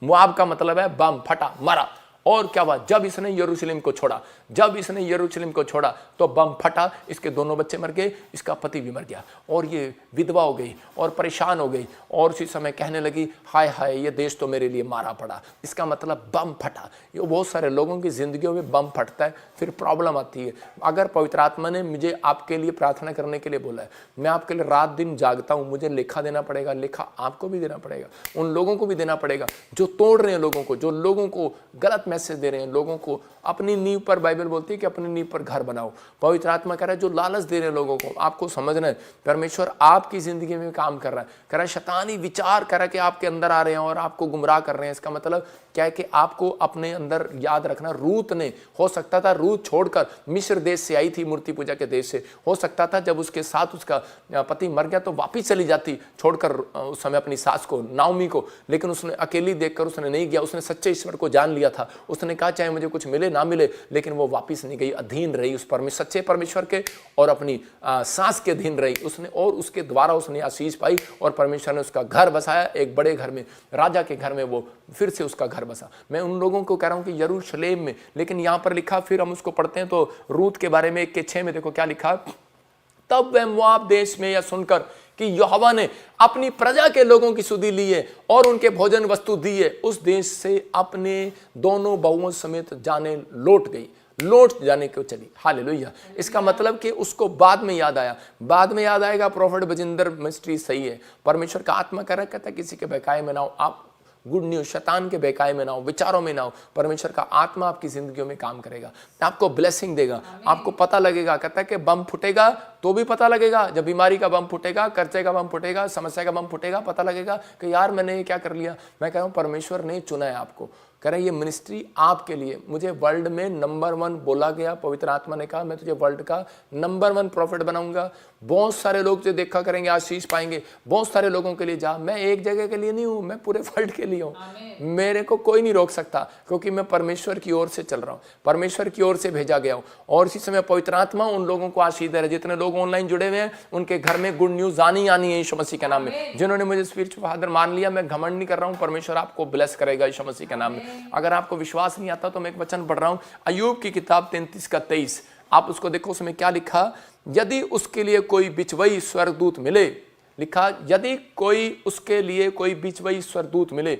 मोआब का मतलब है बम फटा, मरा। और क्या हुआ? जब इसने यरूशलेम को छोड़ा, जब इसने यरूशलेम को छोड़ा तो बम फटा, इसके दोनों बच्चे मर गए, इसका पति भी मर गया, और ये विधवा हो गई और परेशान हो गई। और उसी समय कहने लगी, हाय हाय, ये देश तो मेरे लिए मारा पड़ा। इसका मतलब बम फटा। ये बहुत सारे लोगों की जिंदगियों में बम फटता है, फिर प्रॉब्लम आती है। अगर पवित्र आत्मा ने मुझे आपके लिए प्रार्थना करने के लिए बोला है, मैं आपके लिए रात दिन जागता हूँ, मुझे लेखा देना पड़ेगा। लेखा आपको भी देना पड़ेगा, उन लोगों को भी देना पड़ेगा जो तोड़ रहे हैं लोगों को, जो लोगों को गलत मैसेज दे रहे हैं, लोगों को अपनी नींव पर, बाइबल बोलती है कि अपनी नींव पर घर बनाओ। पवित्र आत्मा कह रहा है जो लालच दे रहे हैं लोगों को, आपको समझना है परमेश्वर आपकी जिंदगी में काम कर रहा है। कह रहा है शैतानी विचार कर रहा है कि आपके अंदर आ रहे हैं और आपको गुमराह कर रहे हैं। इसका मतलब क्या है कि आपको अपने अंदर याद रखना, रूत ने, हो सकता था रूत छोड़कर मिस्र देश से आई थी, मूर्ति पूजा के देश से, हो सकता था जब उसके साथ उसका पति मर गया तो वापिस चली जाती छोड़कर उस समय अपनी सास को, नाओमी को। लेकिन उसने अकेली देखकर उसने नहीं गया, उसने सच्चे ईश्वर को जान लिया था। उसने कहा चाहे मुझे कुछ मिले ना मिले, लेकिन वो वापिस नहीं गई, अधीन रही उस सच्चे परमेश्वर के और अपनी सास के अधीन रही उसने, और उसके द्वारा उसने आशीष पाई और परमेश्वर ने उसका घर बसाया, एक बड़े घर में, राजा के घर में वो फिर से उसका घर बसा। मैं उन लोगों को कह रहा हूं कि यरूशलेम में, लेकिन यहां पर लिखा, फिर हम उसको पढ़ते हैं तो रूत के बारे में 1:6 में देखो क्या लिखा। तब वह मोआब देश में यह सुनकर कि यहोवा ने अपनी प्रजा के लोगों की सुधि ली है और उनके भोजन वस्तु दी है, उस देश से अपने दोनों बहुओं समेत जाने लौट गई, लौट जाने को चली। हालेलुया। इसका मतलब कि उसको बाद में याद आया, बाद में याद आएगा। प्रोफेट बजिंदर मिस्ट्री सही है, परमेश्वर का आत्मा कह रहा, कहता किसी के बहकाए में ना हो, आप गुड न्यूज, शैतान के बहकाए में ना हो, विचारों में ना हो। परमेश्वर का आत्मा आपकी जिंदगियों में काम करेगा, आपको ब्लेसिंग देगा, आपको पता लगेगा। कहता है कि बम फूटेगा तो भी पता लगेगा, जब बीमारी का बम फूटेगा, कर्जे का बम फूटेगा, समस्या का बम फूटेगा, पता लगेगा कि यार मैंने ये क्या कर लिया। मैं कह रहा हूँ परमेश्वर ने चुना है आपको, कह रहे ये मिनिस्ट्री आपके लिए। मुझे वर्ल्ड में नंबर 1 बोला गया, पवित्र आत्मा ने कहा मैं तुझे वर्ल्ड का नंबर 1 प्रॉफिट बनाऊंगा। बहुत सारे लोग जो देखा करेंगे, आशीष पाएंगे। बहुत सारे लोगों के लिए जा, मैं एक जगह के लिए नहीं हूं, मैं पूरे वर्ल्ड के लिए हूं। मेरे को कोई नहीं रोक सकता, क्योंकि मैं परमेश्वर की ओर से चल रहा हूं, परमेश्वर की ओर से भेजा गया हूं। और इसी समय पवित्र आत्मा उन लोगों को आशीष दे रहा है। जितने लोग ऑनलाइन जुड़े हुए हैं उनके घर में गुड न्यूज आनी आनी है यीशु मसीह के नाम में। जिन्होंने मुझे स्पिरिचुअल फादर मान लिया, मैं घमंड नहीं कर रहा हूं, परमेश्वर आपको ब्लेस करेगा यीशु मसीह के नाम में। अगर आपको विश्वास नहीं आता तो मैं एक वचन पढ़ रहा हूं, अय्यूब की किताब 33:23, आप उसको देखो। उसमें क्या लिखा, यदि उसके लिए कोई बिचवई स्वर्गदूत मिले, लिखा यदि कोई उसके लिए कोई बिचवई स्वर्गदूत मिले,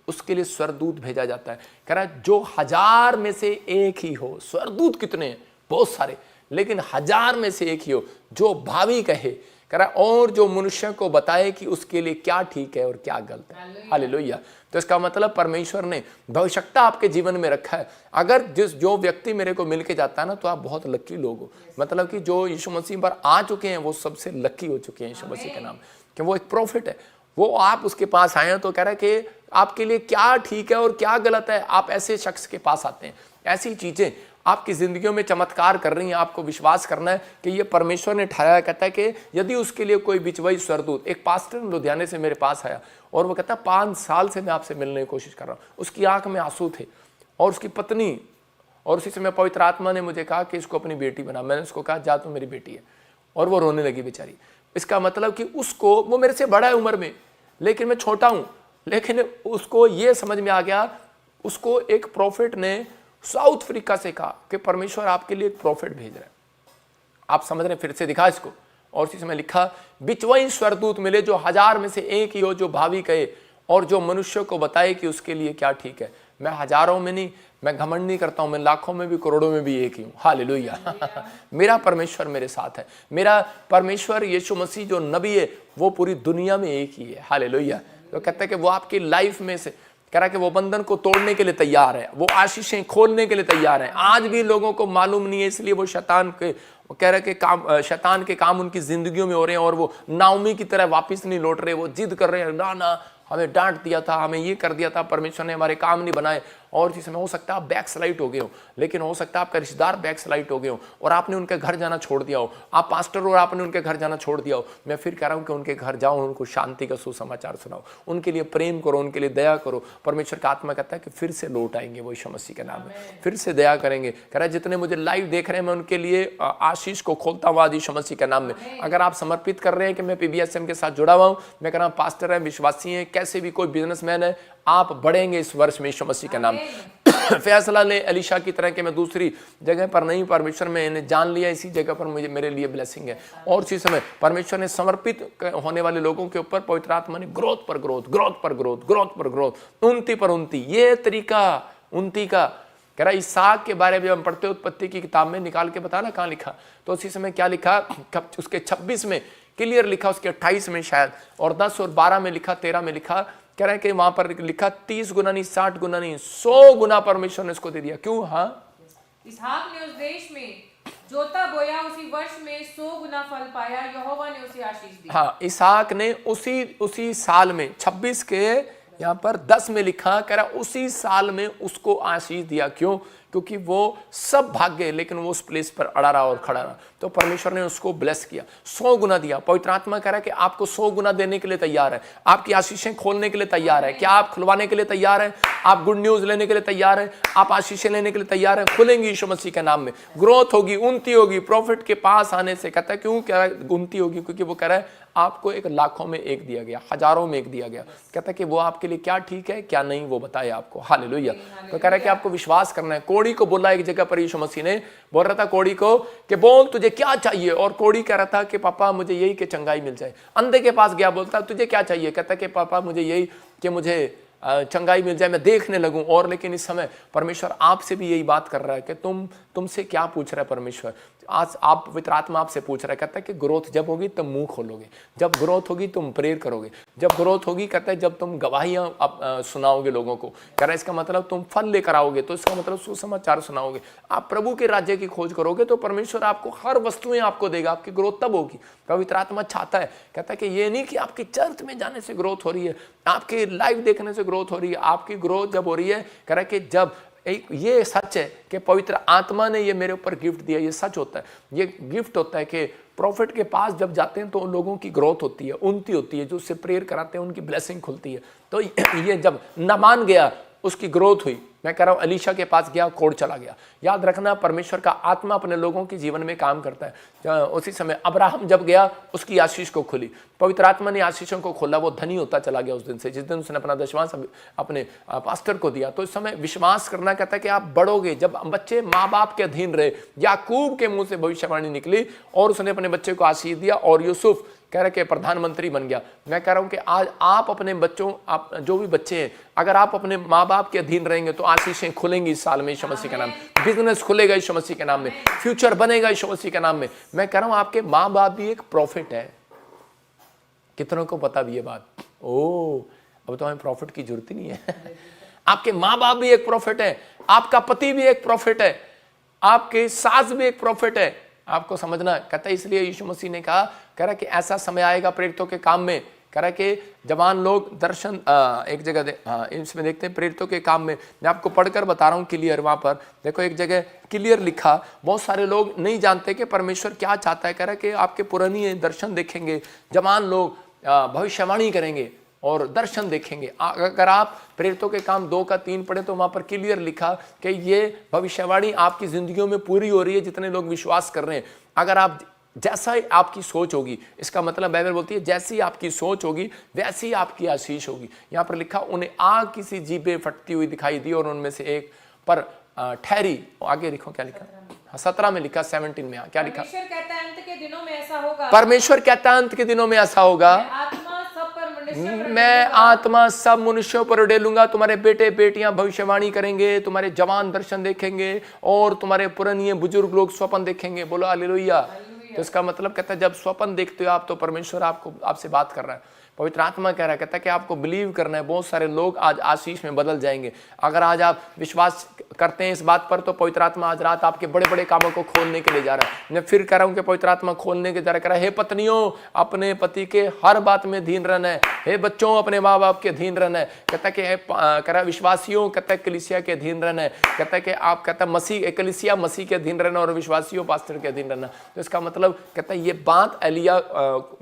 उसके लिए स्वर्गदूत भेजा जाता है। कह रहा है जो 1000 में से एक ही हो। स्वर्गदूत कितने हैं? बहुत सारे, लेकिन 1000 में से एक ही हो जो भावी कहे, कह रहा और जो मनुष्य को बताए कि उसके लिए क्या ठीक है और क्या गलत है। हालेलुया। तो इसका मतलब परमेश्वर ने भविष्यता आपके जीवन में रखा है। अगर जो व्यक्ति मेरे को मिलके जाता है ना, तो आप बहुत लकी लोग हो। मतलब कि जो यीशु मसीह पर आ चुके हैं वो सबसे लकी हो चुके हैं यीशु मसीह के नाम, कि वो एक प्रॉफिट है। वो आप उसके पास आए हैं तो कह रहा है कि आपके लिए क्या ठीक है और क्या गलत है। आप ऐसे शख्स के पास आते हैं, ऐसी चीजें आपकी जिंदगियों में चमत्कार कर रही हैं। आपको विश्वास करना है कि ये परमेश्वर ने ठहराया। कहता है कि यदि उसके लिए कोई बिचवई स्वर्गदूत, एक पास्टर लुधियाने से मेरे पास आया और वो कहता है 5 साल से मैं आपसे मिलने की कोशिश कर रहा हूँ। उसकी आंख में आंसू थे और उसकी पत्नी, और उसी समय पवित्र आत्मा ने मुझे कहा कि इसको अपनी बेटी बना। मैंने उसको कहा जा तू मेरी बेटी है, और वो रोने लगी बेचारी। इसका मतलब कि उसको, वो मेरे से बड़ा है उम्र में, लेकिन मैं छोटा हूँ, लेकिन उसको ये समझ में आ गया। उसको एक प्रॉफिट ने साउथ अफ्रीका से कहा कि परमेश्वर आपके लिए एक प्रॉफिट भेज रहा है। आप समझ रहे हैं? फिर से दिखा इसको, और इसी समय लिखा बिचवई स्वर्गदूत मिले जो 1000 में से एक ही हो, जो भावी कहे और जो मनुष्य को बताए कि उसके लिए क्या ठीक है। मैं हजारों में नहीं, मैं घमंड नहीं करता हूं, मैं लाखों में भी, करोड़ों में भी एक ही हूं। हालेलुया। मेरा परमेश्वर मेरे साथ है। मेरा परमेश्वर यीशु मसीह जो नबी है वो पूरी दुनिया में एक ही है। हालेलुया। तो कहता है कि वो आपकी लाइफ में से कह रहा है कि वो बंधन को तोड़ने के लिए तैयार है, वो आशीषें खोलने के लिए तैयार है। आज भी लोगों को मालूम नहीं है, इसलिए वो शैतान के कह रहे कि काम, शैतान के काम उनकी जिंदगियों में हो रहे हैं और वो नाओमी की तरह वापस नहीं लौट रहे। वो जिद कर रहे हैं, ना ना हमें डांट दिया था, हमें ये कर दिया था, परमेश्वर ने हमारे काम नहीं बनाए। और जिस समय हो सकता है आप बैक स्लाइड हो गए हो, लेकिन हो सकता है आपका रिश्तेदार बैक स्लाइड हो गए हो और आपने उनके घर जाना छोड़ दिया हो, आप पास्टर और आपने उनके घर जाना छोड़ दिया हो। मैं फिर कह रहा हूं कि उनके घर जाओ, उनको शांति का सुसमाचार सुनाओ, उनके लिए प्रेम करो, उनके लिए दया करो। परमेश्वर का आत्मा कहता है कि फिर से लौट आएंगे वो यीशु मसीह के नाम में, फिर से दया करेंगे। कह रहा है जितने मुझे लाइव देख रहे हैं मैं उनके लिए आशीष को खोलता हुआ आज यीशु मसीह के नाम में। अगर आप समर्पित कर रहे हैं कि मैं PBSM के साथ जुड़ा हुआ हूं, मैं कह रहा हूं पास्टर है, विश्वासी है, कैसे भी कोई बिजनेसमैन है, आप बढ़ेंगे इस वर्ष में यीशु मसीह के नाम में। फैसला ले एलिशा की तरह कि मैं दूसरी जगह पर नहीं, परमेश्वर मैंने जान लिया इसी जगह पर मुझे मेरे लिए ब्लेसिंग है। और उसी समय परमेश्वर ने समर्पित होने वाले लोगों के ऊपर पवित्र आत्मा ने ग्रोथ पर ग्रोथ, ग्रोथ पर ग्रोथ, ग्रोथ पर ग्रोथ, उन्नति पर उन्नति, ये तरीका उन्नति का। कह रहा इसहाक के बारे में हम पढ़ते उत्पत्ति की किताब में, निकाल के बताना कहाँ लिखा, तो उसी समय क्या लिखा, उसके 26 में क्लियर लिखा, उसके 28 में शायद, और 10 और 12 में लिखा, 13 में लिखा। कह रहे हैं कि वहां पर लिखा 30 गुना नहीं, 60 गुना नहीं, 100 गुना परमेश्वर ने इसको दे दिया। क्यों? हाँ, इसहाक ने उस देश में जोता बोया, उसी वर्ष में 100 गुना फल पाया, यहोवा ने उसे आशीष दी। हाँ, इसहाक ने उसी साल में 26 के यहाँ पर 10 में लिखा, कह रहा उसी साल में उसको आशीष दिया। क्यों? क्योंकि वो सब भाग गए लेकिन वो उस प्लेस पर अड़ा रहा और खड़ा रहा, तो परमेश्वर ने उसको ब्लेस किया, 100 गुना दिया। पवित्र आत्मा कह रहा है कि आपको 100 गुना देने के लिए तैयार है, आपकी आशीषें खोलने के लिए तैयार है। क्या आप खुलवाने के लिए तैयार हैं? आप गुड न्यूज लेने के लिए तैयार हैं? आप आशीषें लेने के लिए तैयार हैं? खुलेंगी यीशु मसीह के नाम में, ग्रोथ होगी, उन्नति होगी। प्रॉफिट के पास आने से कहता है, क्यों कह रहा है उन्नति होगी? क्योंकि वो कह रहा है आपको एक लाखों में एक दिया गया, हजारों में एक दिया गया। कहता है कि वो आपके लिए क्या ठीक है क्या नहीं वो बताए आपको। हालेलुया। तो कह रहा है कि आपको विश्वास करना है। कोड़ी को बोला एक जगह पर यीशु मसीह ने, बोल रहा था कोड़ी को कि बोल तुझे क्या चाहिए, और कोड़ी कह रहा था कि पापा मुझे यही कि चंगाई मिल जाए। अंधे के पास गया, बोलता तुझे क्या चाहिए? कहता कि पापा मुझे यही कि मुझे चंगाई मिल जाए, मैं देखने लगूं। और लेकिन इस समय परमेश्वर आपसे भी यही बात कर रहा है कि तुमसे क्या पूछ रहा है परमेश्वर? आज आप पवित्र आत्मा आपसे पूछ रहा है, कहता है कि ग्रोथ जब होगी तब मुंह खोलोगे, जब ग्रोथ होगी तुम प्रेयर करोगे, जब ग्रोथ होगी कहता है जब तुम गवाहियां सुनाओगे लोगों को। कह रहा है इसका मतलब तुम फल लेकर आओगे, तो इसका मतलब सुसमाचार सुनाओगे। आप प्रभु के राज्य की खोज करोगे तो परमेश्वर आपको हर वस्तुएं आपको देगा, आपकी ग्रोथ तब होगी। पवित्र आत्मा चाहता है, कहता है कि ये नहीं कि आपकी चर्च में जाने से ग्रोथ हो रही है, आपके लाइव देखने से ग्रोथ हो रही है। आपकी ग्रोथ जब हो रही है, कह रहा है कि जब ये सच है कि पवित्र आत्मा ने ये मेरे ऊपर गिफ्ट दिया, ये सच होता है, ये गिफ्ट होता है कि प्रॉफिट के पास जब जाते हैं तो उन लोगों की ग्रोथ होती है, उन्नति होती है, जो उससे प्रेयर कराते हैं उनकी ब्लेसिंग खुलती है। तो ये जब न मान गया उसकी ग्रोथ हुई। मैं कह रहा हूं एलीशा के पास गया, कोढ़ चला गया। याद रखना परमेश्वर का आत्मा अपने लोगों के जीवन में काम करता है। उसी समय अब्राहम जब गया उसकी आशीष को खुली, पवित्र आत्मा ने आशीषों को खोला, वो धनी होता चला गया उस दिन से, जिस दिन उसने अपना दशमांश अपने पास्टर को दिया। तो इस समय विश्वास करना कहता है कि आप बढ़ोगे। जब बच्चे माँ बाप के अधीन रहे, याकूब के मुंह से भविष्यवाणी निकली और उसने अपने बच्चे को आशीष दिया और यूसुफ कह रहे कि प्रधानमंत्री बन गया। मैं कह रहा हूं कि आज आप अपने बच्चों, आप जो भी बच्चे हैं, अगर आप अपने माँ बाप के अधीन रहेंगे तो आशीषें खुलेंगी इस साल में यीशु मसीह के नाम में, बिजनेस खुलेगा यीशु मसीह के नाम में, फ्यूचर बनेगा यीशु मसीह के नाम में। मैं कह रहा हूं आपके माँ बाप भी एक प्रॉफिट है। कितनों को पता भी ये बात? ओ, अब तो हमें प्रॉफिट की जरूरत ही नहीं है। आपके माँ बाप भी एक प्रॉफिट है, आपका पति भी एक प्रॉफिट है, आपके सास भी एक प्रॉफिट है। आपको समझना कहता है, इसलिए यीशु मसीह ने कहा, कह रहा कि ऐसा समय आएगा प्रेरितों के काम में, कह रहा कि जवान लोग दर्शन एक जगह इसमें देखते हैं प्रेरितों के काम में। मैं आपको पढ़कर बता रहा हूँ क्लियर, वहां पर देखो एक जगह क्लियर लिखा। बहुत सारे लोग नहीं जानते कि परमेश्वर क्या चाहता है। कह रहा कि आपके पुरानी दर्शन देखेंगे, जवान लोग भविष्यवाणी करेंगे और दर्शन देखेंगे। अगर आप प्रेरितों के काम 2 का 3 पढ़े तो वहां पर क्लियर लिखा कि ये भविष्यवाणी आपकी जिंदगियों में पूरी हो रही है जितने लोग विश्वास कर रहे हैं। अगर आप जैसा ही आपकी सोच होगी, इसका मतलब बाइबल बोलती है जैसी आपकी सोच होगी वैसी ही आपकी आशीष होगी। यहाँ पर लिखा, उन्हें आग किसी जीभे फटती हुई दिखाई दी और उनमें से एक पर ठहरी। आगे लिखो क्या लिखा, 17 में लिखा, 17 में क्या लिखा? परमेश्वर कहता है अंत के दिनों में ऐसा होगा। परमेश्वर कहता है अंत के दिनों में ऐसा होगा, मैं आत्मा सब मनुष्यों पर उड़ेलूंगा। तुम्हारे बेटे बेटियां भविष्यवाणी करेंगे, तुम्हारे जवान दर्शन देखेंगे और तुम्हारे पुराने बुजुर्ग लोग स्वप्न देखेंगे। बोलो हालेलुया। तो इसका मतलब कहता है जब स्वप्न देखते हो आप तो परमेश्वर आपसे बात कर रहा है। पवित्र आत्मा कह रहा है, कहता है कि आपको बिलीव करना है। बहुत सारे लोग आज आशीष में बदल जाएंगे अगर आज आप विश्वास करते हैं इस बात पर। तो पवित्र आत्मा आज रात आपके बड़े बड़े कामों को खोलने के लिए जा रहा है। मैं फिर कह रहा हूं कि पवित्र आत्मा खोलने के जा रहा है। हे पत्नियों, अपने पति के हर बात में अधीन रहना है। हे बच्चों, अपने माँ बाप के अधीन रहना है। कहता है कि कह रहा है विश्वासियों, कहता है कलीसिया के अधीन रहना है। कहता है कि आप, कहता है मसीह, कलीसिया मसीह के अधीन रहना और विश्वासियों पास्टर के अधीन रहना। तो इसका मतलब कहता है ये बात एलिया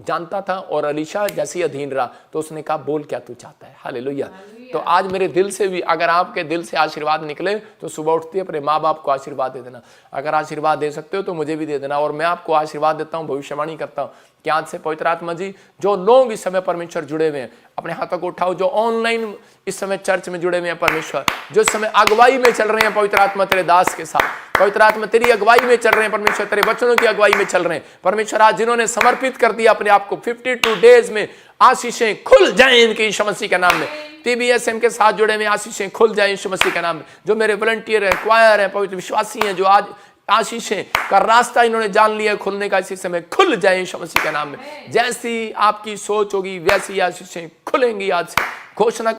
जानता था और अलीशा जैसी अधीन रहा तो उसने कहा बोल क्या तू चाहता है। हालेलुया। तो आज मेरे दिल से भी अगर आपके दिल से आशीर्वाद निकले तो सुबह उठते अपने माँ बाप को आशीर्वाद दे देना। अगर आशीर्वाद दे सकते हो तो मुझे भी दे देना। और मैं आपको आशीर्वाद देता हूँ, भविष्यवाणी करता हूँ कि आज से पवित्र आत्मा जी, जो लोग इस समय परमेश्वर जुड़े हुए हैं, अपने हाथों को उठाओ। जो ऑनलाइन इस समय चर्च में जुड़े हुए हैं परमेश्वर, जो इस समय अगुवाई में चल रहे हैं पवित्र आत्मा तेरे दास के साथ, पवित्र आत्मा तेरी अगुवाई में चल रहे हैं परमेश्वर, तेरे वचनों की अगुवाई में चल रहे हैं परमेश्वर। आज जिन्होंने समर्पित कर दिया अपने आप को, 52 डेज में आशीषें खुल जाएं इनके यीशु मसीह के नाम में। TBSM के साथ जुड़े हुए आशीषें खुल जाएं यीशु मसीह के नाम में। जो मेरे वॉलंटियर हैं, क्वायर हैं, पवित्र विश्वासी हैं, जो आज आशीषें का रास्ता इन्होंने जान लिया खुलने का, इसी समय खुल जाए यीशु मसीह के नाम में। जैसी आपकी सोच होगी वैसी आशीषें खुलेंगी आज से। घोषणा